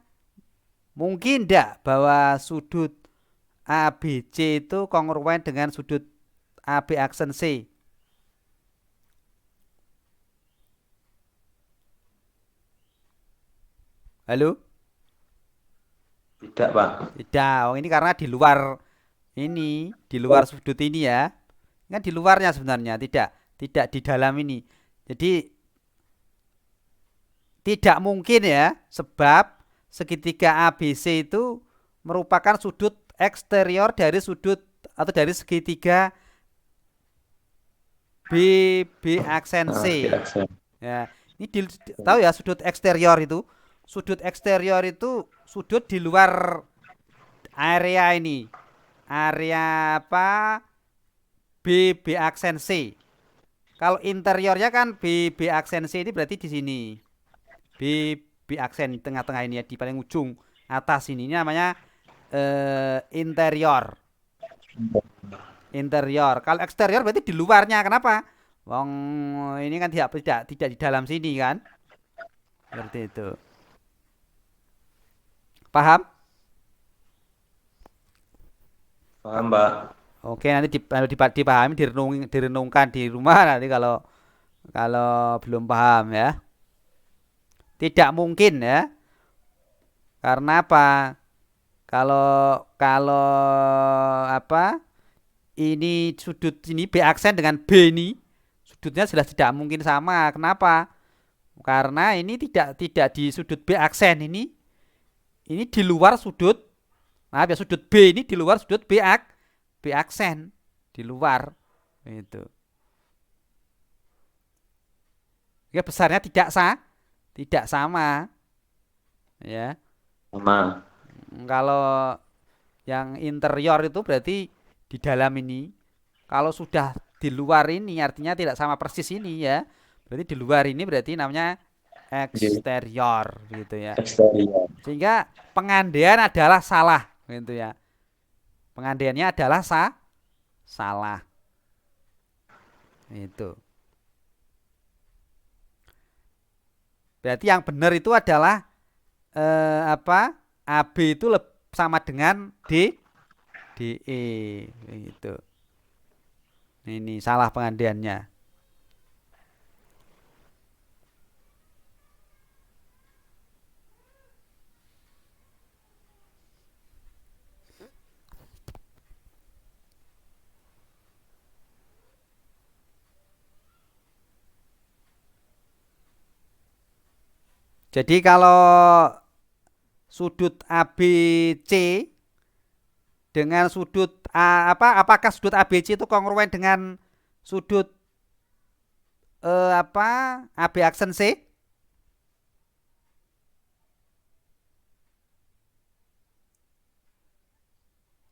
Speaker 1: mungkin tidak bahwa sudut ABC itu kongruen dengan sudut AB aksen C. Halo?
Speaker 3: Tidak, Pak.
Speaker 1: Tidak, oh ini karena di luar sudut ini ya. Kan di luarnya sebenarnya, tidak di dalam ini. Jadi tidak mungkin ya, sebab segitiga ABC itu merupakan sudut eksterior dari sudut atau dari segitiga B aksen C.
Speaker 3: B aksen.
Speaker 1: Ya, ini tahu ya sudut eksterior itu. Sudut eksterior itu sudut di luar area ini. Area apa? B aksen C. Kalau interiornya kan B aksen C ini berarti di sini. B aksen tengah-tengah ini ya, di paling ujung atas ini. Ini namanya interior. Interior. Kalau eksterior berarti di luarnya. Kenapa? Wong ini kan tidak di dalam sini kan. Seperti itu. Paham?
Speaker 3: Paham, Pak.
Speaker 1: Oke, nanti dipahami, direnungkan di rumah nanti kalau belum paham ya. Tidak mungkin ya. Karena apa? Kalau apa? Ini sudut ini B aksen dengan B ini sudutnya jelas tidak mungkin sama. Kenapa? Karena ini tidak di sudut B aksen ini di luar sudut. Maaf ya, sudut B ini di luar sudut B aksen, di luar itu. Ya besarnya tidak sama ya.
Speaker 3: Sama.
Speaker 1: Kalau yang interior itu berarti di dalam ini. Kalau sudah di luar ini artinya tidak sama persis ini ya. Berarti di luar ini berarti namanya eksterior gitu ya.
Speaker 3: Eksterior.
Speaker 1: Sehingga pengandaian adalah salah gitu ya. Pengandaiannya adalah salah. Itu. Berarti yang benar itu adalah apa? AB itu sama dengan DE gitu. Ini salah pengandaiannya. Jadi kalau sudut ABC dengan sudut apakah sudut ABC itu kongruen dengan sudut AB aksen C?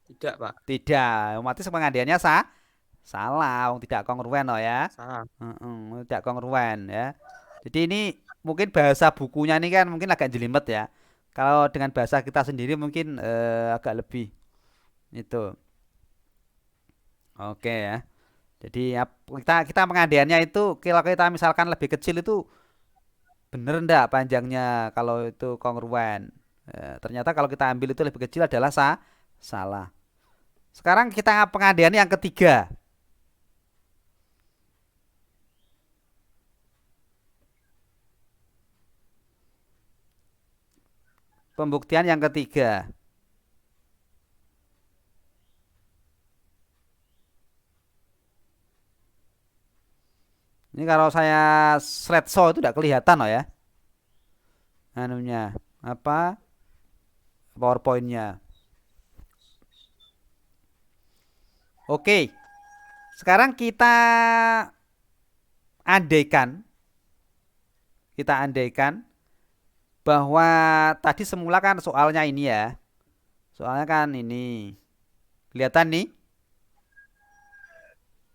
Speaker 2: Tidak, Pak.
Speaker 1: Tidak, otomatis pengandiannya salah, tidak kongruen loh ya.
Speaker 2: Salah.
Speaker 1: Tidak kongruen ya. Jadi ini mungkin bahasa bukunya ini kan mungkin agak jelimet ya. Kalau dengan bahasa kita sendiri mungkin agak lebih itu. Oke ya. Jadi kita pengandiannya itu kalau kita misalkan lebih kecil itu bener ndak panjangnya kalau itu kongruen. Ternyata kalau kita ambil itu lebih kecil adalah salah. Sekarang kita pengandian yang ketiga. Pembuktian yang ketiga. Ini kalau saya slide show itu tidak kelihatan loh ya. Anunya apa? PowerPoint-nya. Oke. Sekarang kita andaikan bahwa tadi semula kan soalnya ini ya. Soalnya kan ini. Kelihatan nih?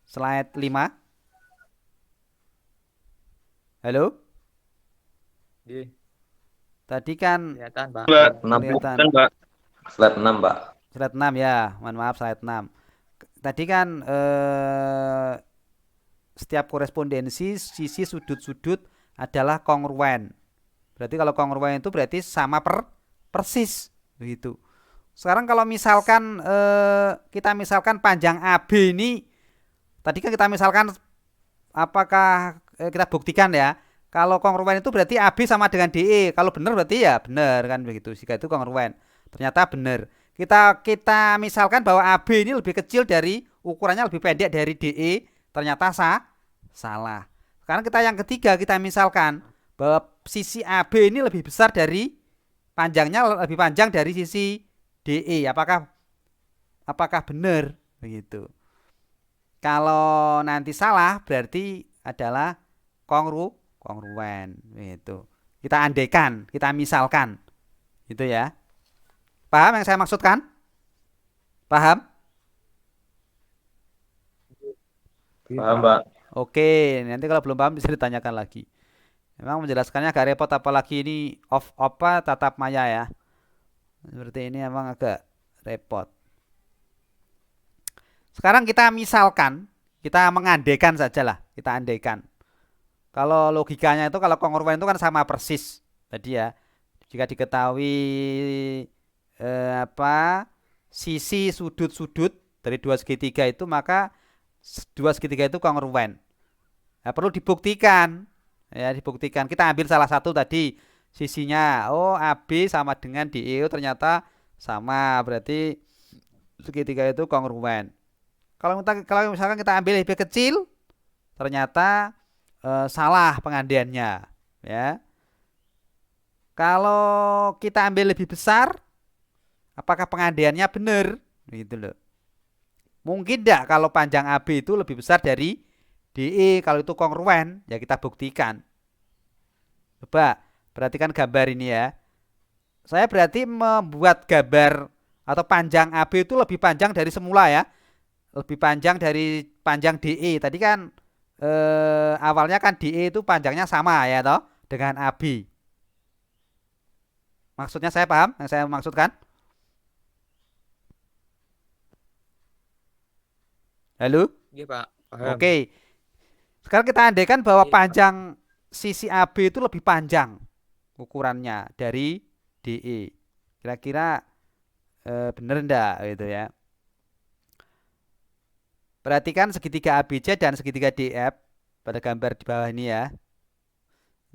Speaker 1: Slide 5. Halo?
Speaker 2: Nggih,
Speaker 1: Tadi kan
Speaker 2: kelihatan, Pak.
Speaker 5: Mbak.
Speaker 1: kelihatan
Speaker 5: Kan, Mbak.
Speaker 3: Slide 6, Pak.
Speaker 1: slide 6 ya. Mohon maaf slide 6. Tadi kan setiap korespondensi sisi sudut-sudut adalah kongruen. Berarti kalau kongruen itu berarti sama persis begitu. Sekarang kalau misalkan kita misalkan panjang AB ini tadi kan kita misalkan apakah kita buktikan ya. Kalau kongruen itu berarti AB sama dengan DE. Kalau benar berarti ya benar kan begitu. Jika itu kongruen. Ternyata benar. Kita misalkan bahwa AB ini lebih kecil dari ukurannya lebih pendek dari DE. Ternyata salah. Sekarang kita yang ketiga kita misalkan bahwa sisi AB ini lebih besar dari panjangnya lebih panjang dari sisi DE. Apakah benar begitu? Kalau nanti salah berarti adalah kongruen gitu. Kita andaikan, kita misalkan. Gitu ya. Paham yang saya maksudkan? Paham?
Speaker 5: Paham, Pak.
Speaker 1: Oke, nanti kalau belum paham bisa ditanyakan lagi. Memang menjelaskannya agak repot apalagi ini tatap maya ya. Seperti ini emang agak repot. Sekarang kita misalkan, kita mengandaikan sajalah, kita andaikan. Kalau logikanya itu kalau kongruen itu kan sama persis tadi ya. Jika diketahui sisi sudut-sudut dari dua segitiga itu maka dua segitiga itu kongruen. Nah, perlu dibuktikan. Ya, dibuktikan. Kita ambil salah satu tadi sisinya. Oh, AB sama dengan DE ternyata sama, berarti segitiga itu kongruen. Kalau misalkan kita ambil lebih kecil, ternyata salah pengandiannya, ya. Kalau kita ambil lebih besar, apakah pengandiannya benar? Gitu loh. Mungkin tidak kalau panjang AB itu lebih besar dari DE, kalau itu kongruen, ya kita buktikan. Coba perhatikan gambar ini ya. Saya berarti membuat gambar atau panjang AB itu lebih panjang dari semula ya. Lebih panjang dari panjang DE. Tadi kan awalnya kan DE itu panjangnya sama ya toh dengan AB. Maksudnya saya paham yang saya maksudkan? Halo?
Speaker 2: Nggih, Pak. Paham.
Speaker 1: Oke. Sekarang kita andaikan bahwa panjang sisi AB itu lebih panjang ukurannya dari DE. Kira-kira bener enggak gitu ya. Perhatikan segitiga ABC dan segitiga DF pada gambar di bawah ini ya.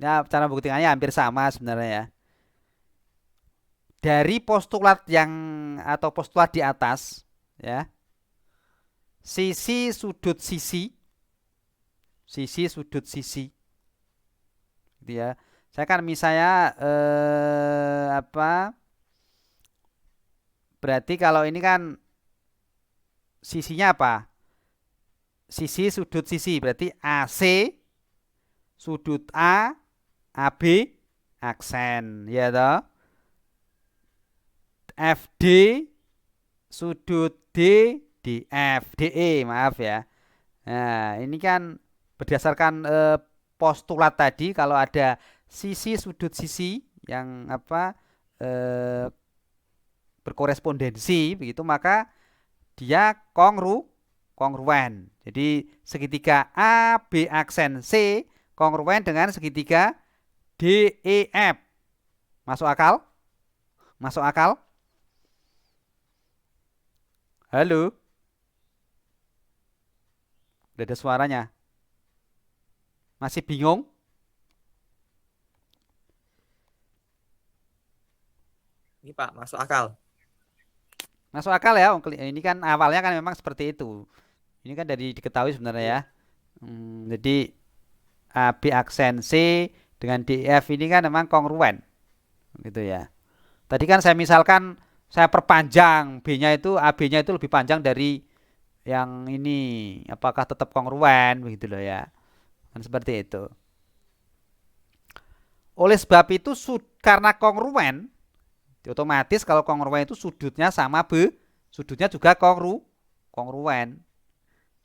Speaker 1: Nah, cara buktikannya hampir sama sebenarnya ya. Dari postulat atau postulat di atas ya. Sisi sudut sisi gitu ya. Saya kan misalnya apa? Berarti kalau ini kan sisinya apa? Sisi sudut sisi berarti AC sudut A AB aksen ya toh. FD sudut D DF DE maaf ya. Nah, ini kan berdasarkan postulat tadi kalau ada sisi sudut sisi yang apa berkorespondensi begitu maka dia kongruen. Jadi segitiga AB aksen C kongruen dengan segitiga DEF. Masuk akal? Masuk akal? Halo? Udah ada suaranya? Masih bingung?
Speaker 2: Ini Pak, masuk akal.
Speaker 1: Masuk akal ya? Ini kan awalnya kan memang seperti itu. Ini kan dari diketahui sebenarnya ya. Jadi AB aksen C dengan DF ini kan memang kongruen. Gitu ya. Tadi kan saya misalkan saya perpanjang B-nya itu AB-nya itu lebih panjang dari yang ini. Apakah tetap kongruen begitu loh ya. Kan seperti itu. Oleh sebab itu karena kongruen otomatis kalau kongruen itu sudutnya sama sudutnya juga kongruen.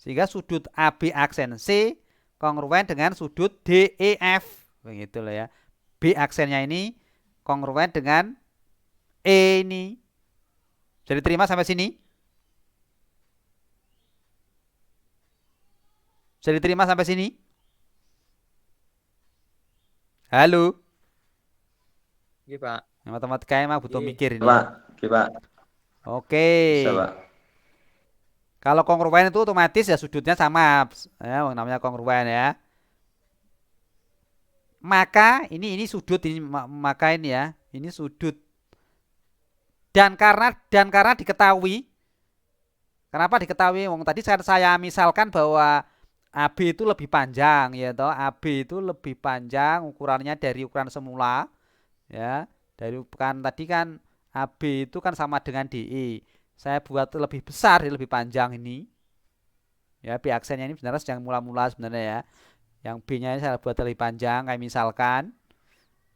Speaker 1: Sehingga sudut AB aksen C kongruen dengan sudut DEF. Begitu loh ya. B aksennya ini kongruen dengan E ini. Bisa diterima sampai sini? Bisa diterima sampai sini? Halo?
Speaker 2: Iya Pak.
Speaker 1: Matematika emang butuh
Speaker 2: Iya.
Speaker 1: mikir ini.
Speaker 5: Pak, oke Pak.
Speaker 1: Oke.
Speaker 5: Bisa Pak.
Speaker 1: Kalau kongruen itu otomatis ya sudutnya sama, ya, namanya kongruen ya. Maka ini sudut ini maka ini ya, ini sudut. Dan karena diketahui, kenapa diketahui? Wong tadi saya misalkan bahwa AB itu lebih panjang ya toh, AB itu lebih panjang ukurannya dari ukuran semula ya. Dari kan tadi kan AB itu kan sama dengan DE. Saya buat lebih besar, lebih panjang ini. Ya, B aksennya ini sebenarnya sedang mula-mula sebenarnya ya. Yang B-nya saya buat lebih panjang kayak misalkan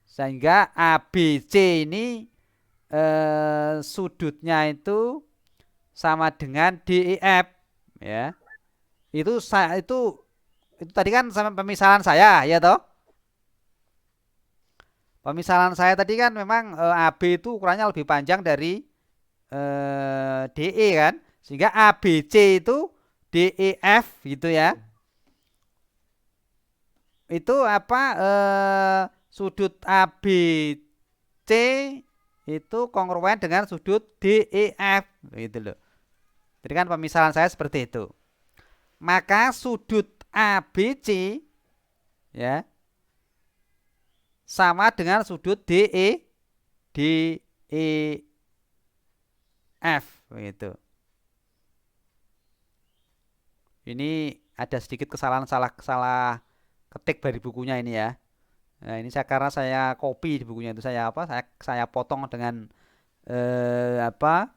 Speaker 1: sehingga ABC ini sudutnya itu sama dengan DEF ya. Itu tadi kan sama pemisalan saya ya toh. Pemisalan saya tadi kan memang AB itu ukurannya lebih panjang dari DE kan. Sehingga ABC itu DEF gitu ya. Itu apa sudut ABC itu kongruen dengan sudut DEF gitu loh. Jadi kan pemisalan saya seperti itu. Maka sudut ABC ya sama dengan sudut DEF gitu. Ini ada sedikit kesalahan salah ketik dari bukunya ini ya. Nah, ini karena saya copy di bukunya itu saya potong dengan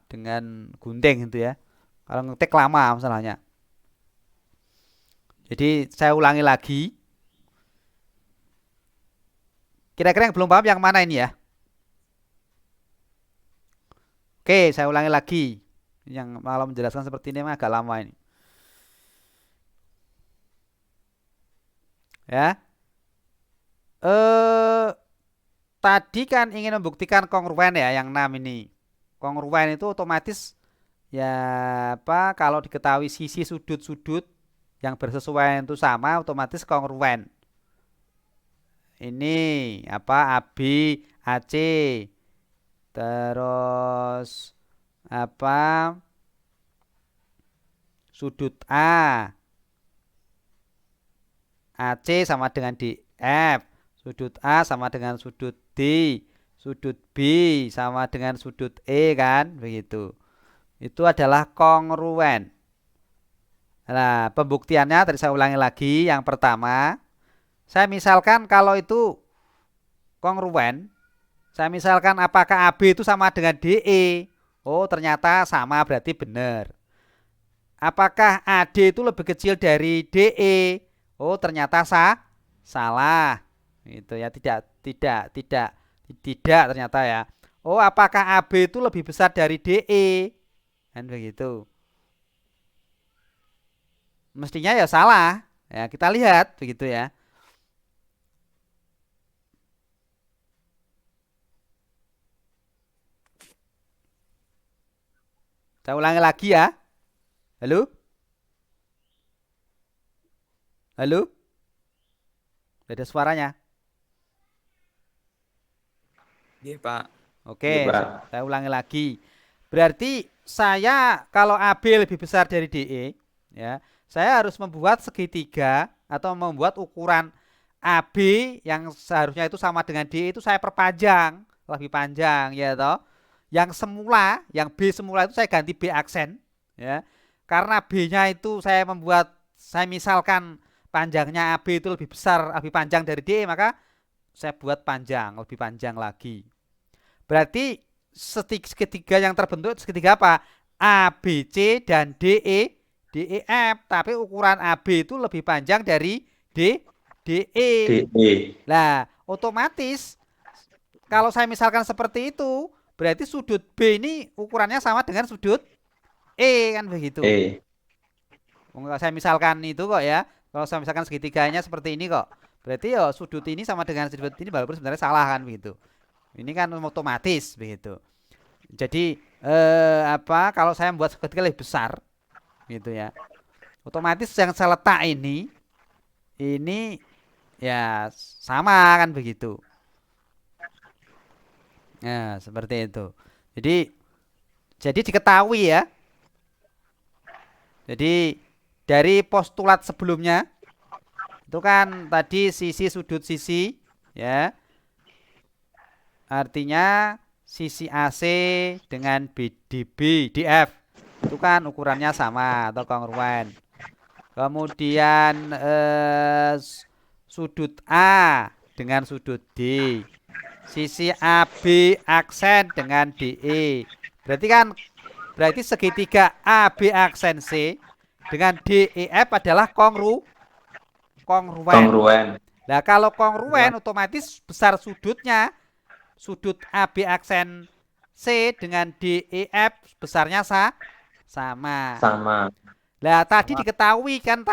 Speaker 1: dengan gunting gitu ya. Kalau ngetik lama masalahnya. Jadi saya ulangi lagi. Kira-kira yang belum paham yang mana ini ya? Oke, saya ulangi lagi. Yang malah menjelaskan seperti ini agak lama ini. Ya. Tadi kan ingin membuktikan kongruen ya yang 6 ini. Kongruen itu otomatis ya apa kalau diketahui sisi sudut-sudut yang bersesuaian itu sama otomatis kongruen. Ini apa AB AC terus apa sudut A AC sama dengan DF, sudut A sama dengan sudut D, sudut B sama dengan sudut E kan begitu. Itu adalah kongruen. Nah, pembuktiannya tadi saya ulangi lagi. Yang pertama, saya misalkan kalau itu kongruen. Saya misalkan apakah AB itu sama dengan DE? Oh, ternyata sama, berarti benar. Apakah AD itu lebih kecil dari DE? Oh, ternyata salah. Itu ya, tidak ternyata ya. Oh, apakah AB itu lebih besar dari DE? Kan begitu. Mestinya ya salah. Ya, kita lihat begitu ya. Saya ulangi lagi ya. Halo? Halo? Beda suaranya.
Speaker 4: Iya, Pak.
Speaker 1: Oke,
Speaker 5: Iya, Pak.
Speaker 1: saya ulangi lagi. Berarti saya kalau AB lebih besar dari DE, ya, saya harus membuat segitiga atau membuat ukuran AB yang seharusnya itu sama dengan DE itu saya perpanjang, lebih panjang ya toh. Yang semula, yang B semula itu saya ganti B aksen, ya. Karena B-nya itu saya misalkan panjangnya AB itu lebih besar, lebih panjang dari DE, maka saya buat panjang, lebih panjang lagi. Berarti segitiga yang terbentuk segitiga apa? ABC dan DEF. Tapi ukuran AB itu lebih panjang dari DE.
Speaker 5: DE.
Speaker 1: Nah, otomatis kalau saya misalkan seperti itu, berarti sudut B ini ukurannya sama dengan sudut E, kan begitu. Saya misalkan itu kok ya. Kalau saya misalkan segitiganya seperti ini kok. Berarti ya sudut ini sama dengan sudut ini walaupun sebenarnya salah kan begitu. Ini kan otomatis begitu. Jadi kalau saya membuat segitiga lebih besar gitu ya. Otomatis yang saya letak ini ya sama kan begitu. Nah, seperti itu. Jadi diketahui ya. Jadi dari postulat sebelumnya itu kan tadi sudut sisi ya. Artinya sisi AC dengan DF itu kan ukurannya sama atau kongruen. Kemudian sudut A dengan sudut D. Sisi AB aksen dengan DE. Berarti segitiga AB aksen C dengan DEF adalah kongruen. Nah, kalau kongruen otomatis besar sudutnya. Sudut AB aksen C dengan DEF besarnya sama. Nah, tadi diketahui kan,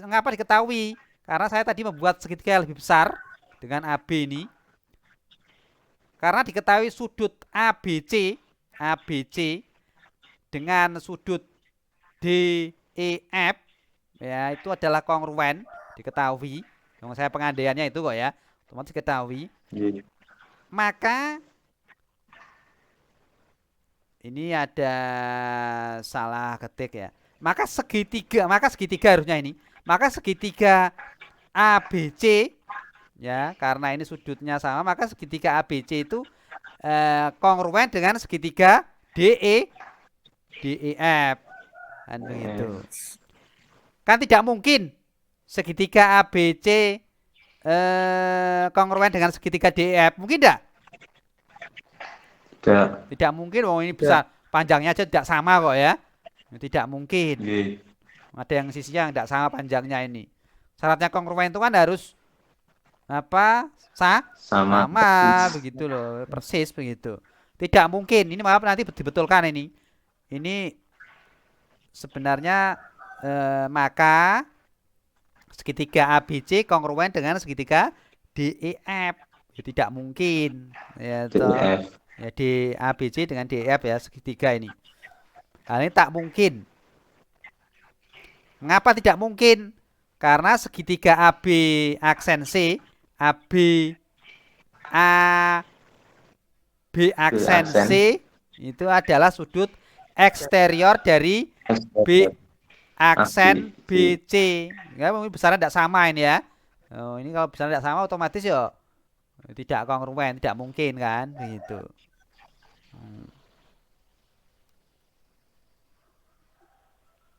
Speaker 1: ngapa diketahui? Karena saya tadi membuat segitiga yang lebih besar dengan AB ini. Karena diketahui sudut ABC dengan sudut DEF ya itu adalah kongruen, diketahui. Saya pengandaiannya itu kok ya, otomatis diketahui. Maka ini ada salah ketik ya. Maka segitiga harusnya ini. Maka segitiga ABC ya, karena ini sudutnya sama, maka segitiga ABC itu kongruen dengan segitiga DEF. Kan begitu. Kan tidak mungkin segitiga ABC kongruen dengan segitiga DEF, mungkin tidak? Tidak mungkin. Ini besar, panjangnya aja tidak sama kok ya. Tidak mungkin. Ada yang sisinya yang tidak sama panjangnya ini. Syaratnya kongruen itu kan harus apa? Sama begitu loh, persis begitu. Tidak mungkin. Ini maaf nanti dibetulkan ini. Ini sebenarnya maka segitiga ABC kongruen dengan segitiga DEF. Ya, tidak mungkin ya toh. Ya, di ABC dengan DEF ya, segitiga ini. Hal ini tak mungkin. Mengapa tidak mungkin? Karena segitiga AB aksen C, B aksen C itu adalah sudut eksterior dari B aksen BC. Ya, besarnya tidak sama ini ya. Oh, ini kalau besarnya tidak sama otomatis ya tidak kongruen, tidak mungkin kan begitu.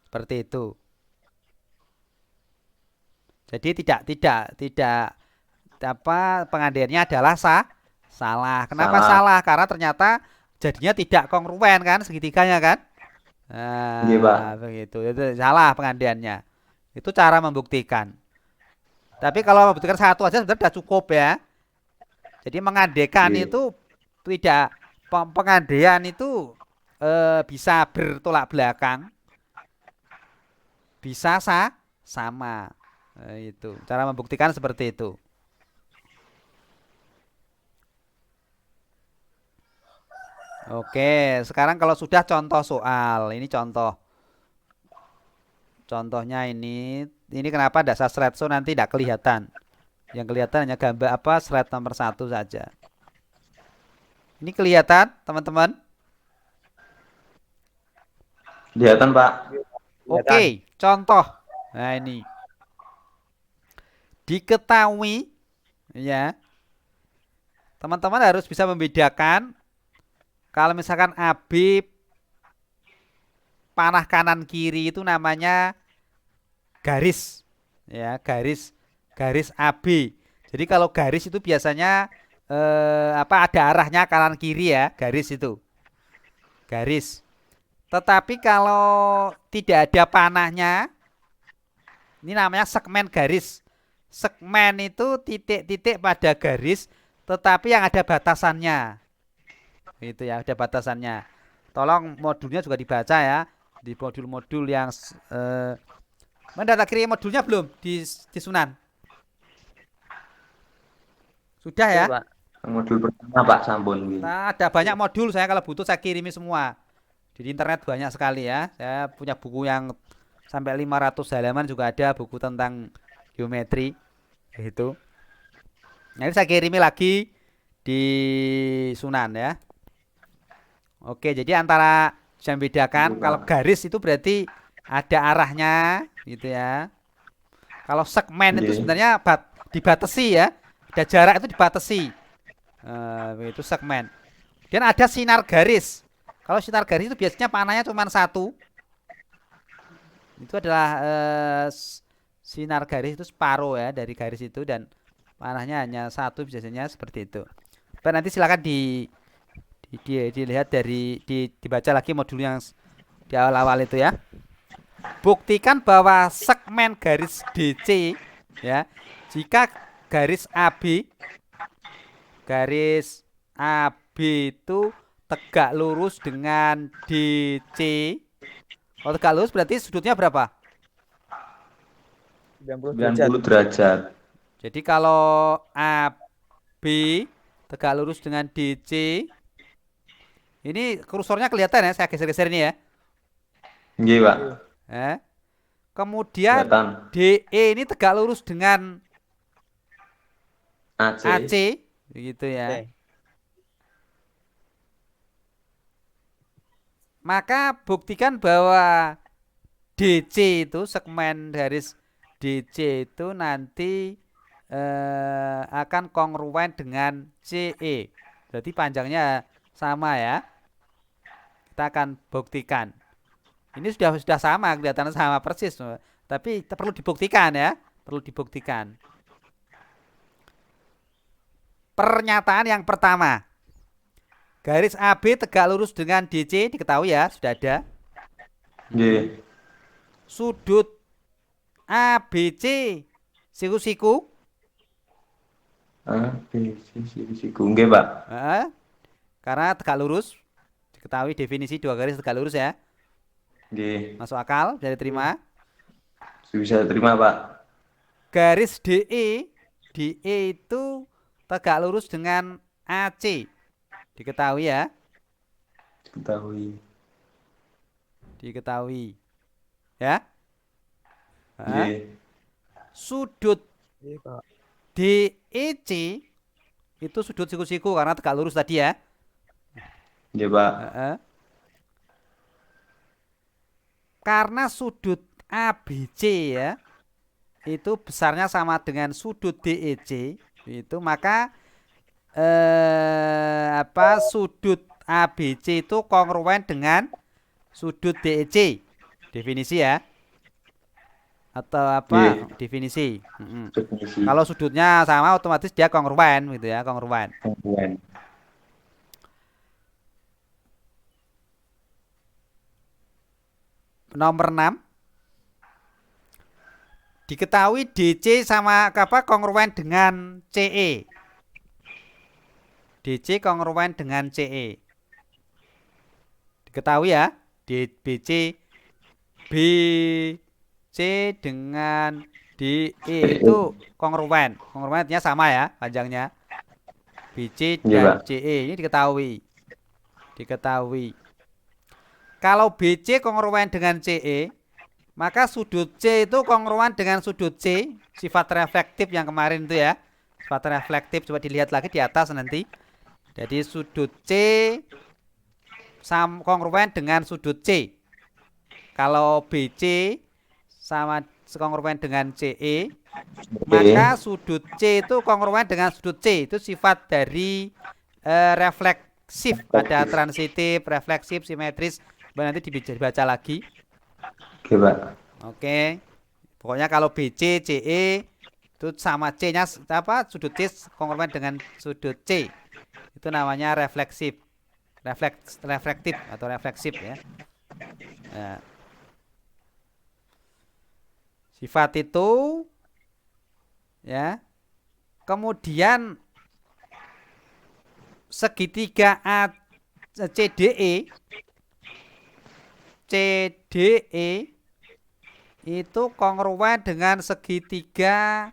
Speaker 1: Seperti itu. Jadi tidak pengandaiannya adalah salah. Kenapa
Speaker 3: Salah.
Speaker 1: salah? Karena ternyata jadinya tidak kongruen kan segitiganya kan?
Speaker 3: Iya, Pak.
Speaker 1: Begitu. Itu salah pengandaiannya. Itu cara membuktikan. Tapi kalau membuktikan satu aja sebenarnya sudah cukup ya. Jadi mengandaikan
Speaker 3: Iya.
Speaker 1: itu tidak pengandaian itu bisa bertolak belakang, bisa sama. Itu cara membuktikan seperti itu. Oke, sekarang kalau sudah contoh soal, ini contohnya ini kenapa dasar slideshow nanti tidak kelihatan? Yang kelihatan hanya gambar slide nomor 1 saja. Ini kelihatan teman-teman?
Speaker 3: Kelihatan, Pak.
Speaker 1: Oke, contoh. Nah ini diketahui ya, teman-teman harus bisa membedakan kalau misalkan AB panah kanan kiri itu namanya garis ya, garis AB. Jadi kalau garis itu biasanya ada arahnya kanan kiri ya, garis itu garis. Tetapi kalau tidak ada panahnya, ini namanya segmen garis. Segmen itu titik-titik pada garis, tetapi yang ada batasannya. Itu ya, ada batasannya. Tolong modulnya juga dibaca ya, di modul-modul yang mendata kirim modulnya belum di Sunan? Sudah ya?
Speaker 2: Pak.
Speaker 3: Modul pertama, Pak, sampun.
Speaker 1: Nah, ada banyak modul, saya kalau butuh saya kirimi semua. Di internet banyak sekali ya. Saya punya buku yang sampai 500 halaman juga ada, buku tentang geometri itu. Nanti saya kirimi lagi di Sunan ya. Oke, jadi antara bisa membedakan kalau garis itu berarti ada arahnya gitu ya. Kalau segmen itu sebenarnya dibatasi ya. Ada jarak itu dibatasi. Itu segmen. Dan ada sinar garis. Kalau sinar garis itu biasanya panahnya cuma 1. Itu adalah sinar garis itu separuh ya dari garis itu, dan panahnya hanya 1 biasanya seperti itu. Nanti silakan dilihat dibaca lagi modul yang di awal-awal itu ya. Buktikan bahwa segmen garis DC ya, jika garis AB itu tegak lurus dengan DC. Kalau tegak lurus berarti sudutnya berapa?
Speaker 2: 90
Speaker 3: derajat.
Speaker 1: Jadi kalau AB tegak lurus dengan DC, ini kursornya kelihatan ya, saya geser-geser ini ya.
Speaker 3: Iya, Pak.
Speaker 1: Kemudian
Speaker 3: Kelihatan.
Speaker 1: DE ini tegak lurus dengan AC, begitu ya.
Speaker 2: Oke.
Speaker 1: Maka buktikan bahwa DC itu, segmen garis DC itu nanti akan kongruen dengan CE. Berarti panjangnya sama ya. Kita akan buktikan. Ini sudah sama, kelihatan sama persis. Tapi perlu dibuktikan ya. Perlu dibuktikan. Pernyataan yang pertama. Garis AB tegak lurus dengan DC, diketahui ya, sudah ada.
Speaker 3: Nggih.
Speaker 1: Sudut ABC siku-siku.
Speaker 3: Siku nggih, Pak.
Speaker 1: Karena tegak lurus. Diketahui definisi dua garis tegak lurus ya.
Speaker 3: Nggih.
Speaker 1: Masuk akal, bisa diterima.
Speaker 3: Bisa diterima, Pak.
Speaker 1: Garis DE itu tegak lurus dengan AC. Diketahui ya. Diketahui. Ya. Sudut DEC itu sudut siku-siku karena tegak lurus tadi ya.
Speaker 3: Iya, Pak.
Speaker 1: Karena sudut ABC ya itu besarnya sama dengan sudut DEC itu, maka sudut ABC itu kongruen dengan sudut DEC. Definisi ya. atau
Speaker 3: Nggih.
Speaker 1: definisi.
Speaker 3: Definisi.
Speaker 1: Kalau sudutnya sama otomatis dia kongruen gitu ya, kongruen.
Speaker 3: Kongruen.
Speaker 1: Nomor 6. Diketahui DC sama kongruen dengan CE. DC kongruen dengan CE. Diketahui ya, BC dengan DE itu kongruen. Kongruen artinya sama ya panjangnya. BC dan CE ini diketahui. Kalau BC kongruen dengan CE, maka sudut C itu kongruen dengan sudut C, sifat reflektif yang kemarin itu ya. Sifat reflektif coba dilihat lagi di atas nanti. Jadi sudut C kongruen dengan sudut C. Kalau BC sama kongruen dengan CE, maka sudut C itu kongruen dengan sudut C. Itu sifat dari refleksif. Ada transitif, refleksif, simetris. Nanti dibaca lagi.
Speaker 3: Oke, Pak.
Speaker 1: Oke. Pokoknya kalau BC, CE itu sama C-nya sudut C kongruen dengan sudut C. Itu namanya refleksif. Reflektif atau refleksif ya. Sifat itu ya. Kemudian segitiga CDE itu kongruen dengan segitiga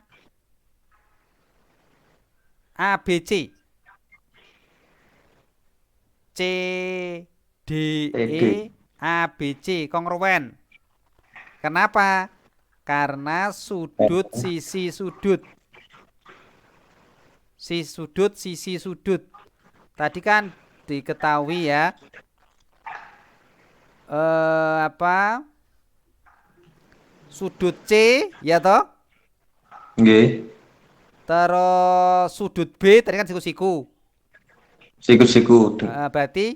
Speaker 1: ABC. CDE ABC kongruen. Kenapa? Karena sudut sisi sudut. Sisi sudut. Tadi kan diketahui ya. Sudut C ya toh?
Speaker 3: Nggih.
Speaker 1: Terus sudut B tadi kan siku-siku.
Speaker 3: Siku-siku.
Speaker 1: Berarti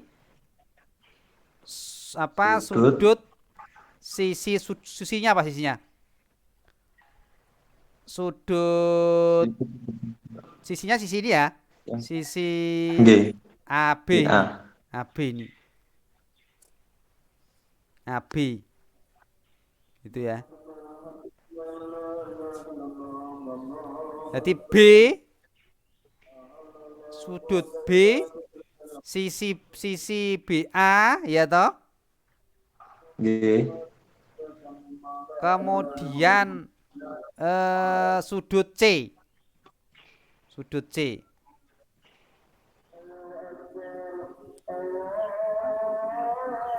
Speaker 1: sudut sisinya apa sisinya? Sudut sisinya sisi ini ya. Sisi AB. AB ini. AB. Gitu ya. Jadi B sudut B sisi BA ya toh?
Speaker 3: Nggih.
Speaker 1: Kemudian sudut C. Sudut C.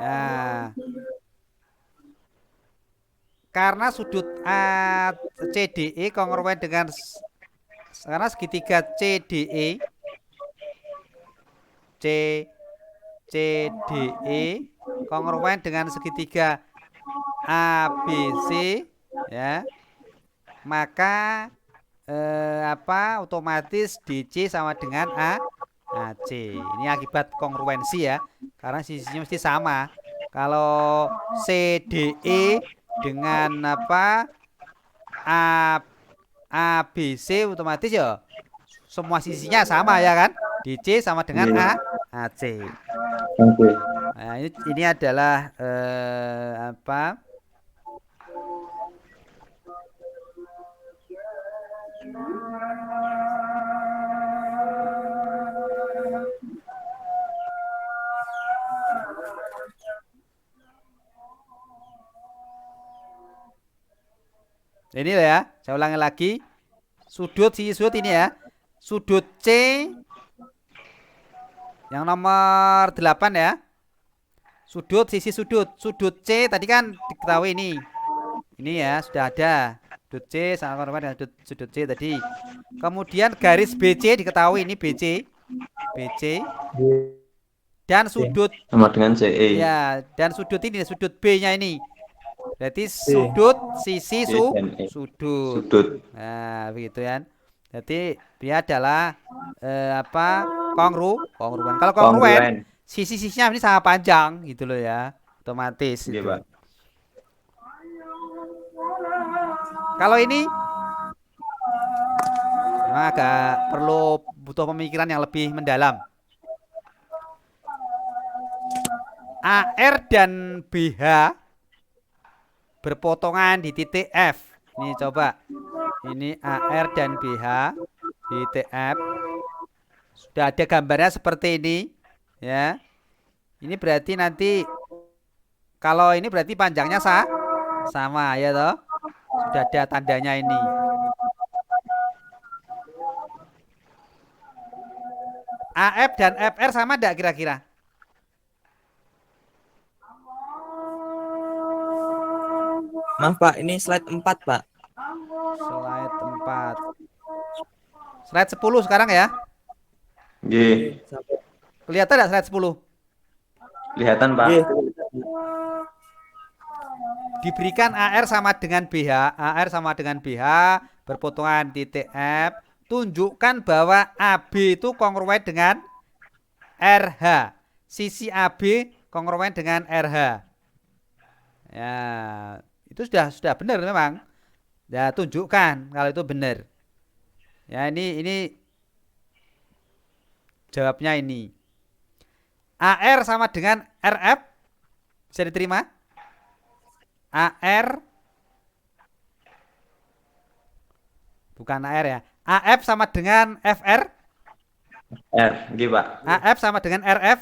Speaker 1: Nah, karena sudut CDE kongruen dengan karena segitiga CDE kongruen dengan segitiga ABC ya, maka otomatis DC sama dengan AC. Ini akibat kongruensi ya, karena sisinya mesti sama. Kalau CDE dengan ABC otomatis ya semua sisinya sama ya kan, DC sama dengan AC. Nah, ini adalah ini ya, saya ulangi lagi. Sisi sudut ini ya. Sudut C yang nomor 8 ya. Sisi sudut. Sudut C tadi kan diketahui ini. Ini ya, sudah ada. Sudut C sama dengan sudut C tadi. Kemudian garis BC diketahui ini BC. Dan sudut
Speaker 3: sama dengan CE.
Speaker 1: Ya, dan sudut ini sudut B-nya ini. Berarti sudut sisi sudut. Nah, begitu kan. Jadi dia adalah kongruen. Kalau kongruen sisi-sisinya ini sama panjang gitu loh ya. Otomatis gitu. Kalau ini memang agak perlu butuh pemikiran yang lebih mendalam. AR dan BH berpotongan di titik F. Ini coba. Ini AR dan BH di titik F. Sudah ada gambarnya seperti ini, ya. Ini berarti nanti kalau ini berarti panjangnya sama ya toh. Sudah ada tandanya ini. AF dan FR sama enggak kira-kira?
Speaker 2: Maaf Pak, ini slide 4 Pak.
Speaker 1: Slide 4. Slide 10 sekarang ya.
Speaker 5: Nggih.
Speaker 1: Kelihatan enggak slide 10?
Speaker 5: Kelihatan, Pak.
Speaker 2: Nggih.
Speaker 1: Diberikan AR sama dengan BH, AR sama dengan BH berpotongan titik F. Tunjukkan bahwa AB itu kongruen dengan RH. Sisi AB kongruen dengan RH. Ya, itu sudah benar memang. Ya, tunjukkan kalau itu benar. Ya, ini jawabnya ini. AR sama dengan RF bisa diterima? AR bukan AR ya. AF sama dengan FR?
Speaker 5: R, nggih, Pak.
Speaker 1: AF sama dengan RF?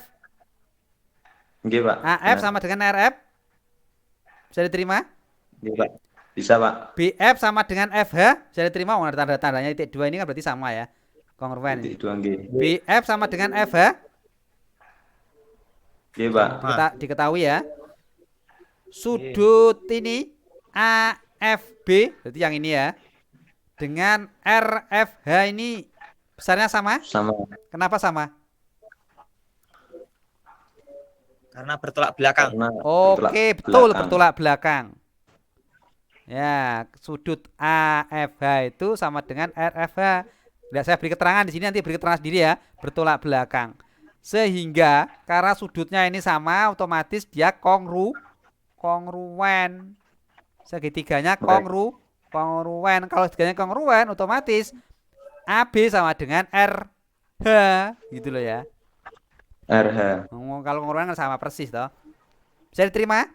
Speaker 5: Nggih, Pak.
Speaker 1: AF
Speaker 5: Benar.
Speaker 1: sama dengan RF? Bisa diterima?
Speaker 5: Nggih, Pak. Bisa, Pak.
Speaker 1: BF sama dengan FH? Bisa diterima? Oh, tanda-tandanya titik 2 ini kan berarti sama ya. Kongruen ini.
Speaker 5: Titik 2 nggih.
Speaker 1: BF sama dengan FH?
Speaker 5: Nggih, Pak.
Speaker 1: Diketahui ya. Sudut ini AFB berarti yang ini ya. Dengan RFH ini besarnya sama?
Speaker 5: Sama.
Speaker 1: Kenapa sama?
Speaker 2: Karena bertolak belakang.
Speaker 5: Karena
Speaker 1: Oke, betul bertolak belakang. Ya, sudut AFH itu sama dengan RFH. Tidak saya beri keterangan di sini, nanti beri keterangan sendiri ya, bertolak belakang. Sehingga karena sudutnya ini sama, otomatis dia kongruen. Segitiganya kongruen. Kalau segitiganya kongruen, otomatis AB sama dengan RH, gitu loh ya.
Speaker 5: RH.
Speaker 1: Kalau kongruen kan sama persis toh. Bisa diterima?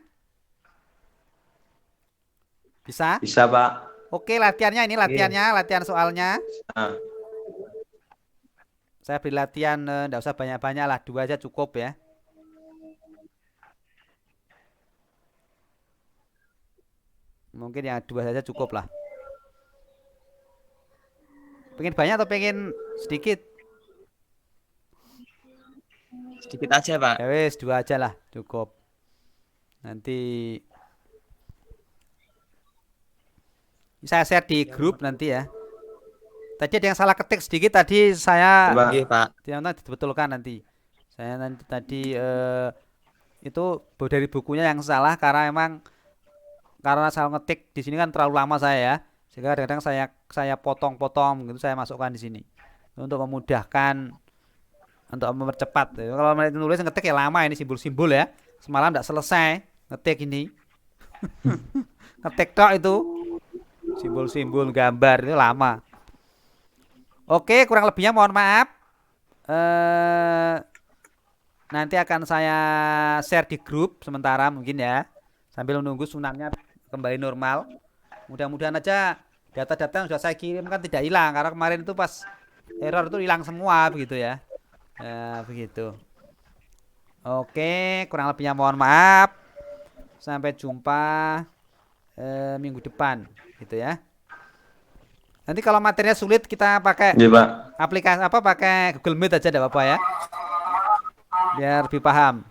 Speaker 1: Bisa?
Speaker 5: Bisa, Pak.
Speaker 1: Oke, latihannya ini latihan soalnya.
Speaker 5: Nah,
Speaker 1: Saya beri latihan, enggak usah banyak-banyak lah, 2 aja cukup ya. Mungkin yang 2 saja cukup lah. Pengen banyak atau pengen sedikit?
Speaker 2: Sedikit aja Pak.
Speaker 1: Ya wes 2 aja lah, cukup. Nanti saya share di grup nanti ya. Tadi ada yang salah ketik sedikit tadi saya
Speaker 5: Pak.
Speaker 2: Nggih Pak.
Speaker 1: nanti dibetulkan nanti. Saya nanti tadi itu dari bukunya yang salah karena saya ngetik di sini kan terlalu lama saya ya. Sehingga kadang-kadang saya potong-potong gitu, saya masukkan di sini untuk memudahkan, untuk mempercepat. Kalau nulis ngetik ya lama ini simbol-simbol ya. Semalam tidak selesai ngetik ini. Ngetik tok itu simbol-simbol gambar itu lama. Oke, kurang lebihnya mohon maaf. Nanti akan saya share di grup sementara mungkin ya, sambil menunggu sunamnya kembali normal. Mudah-mudahan aja data-data yang sudah saya kirim kan tidak hilang, karena kemarin itu pas error itu hilang semua begitu ya. Begitu. Oke, kurang lebihnya mohon maaf. Sampai jumpa minggu depan gitu ya. Nanti kalau materinya sulit kita pakai
Speaker 5: Pak.
Speaker 1: aplikasi pakai Google Meet aja enggak apa-apa ya. Biar lebih paham.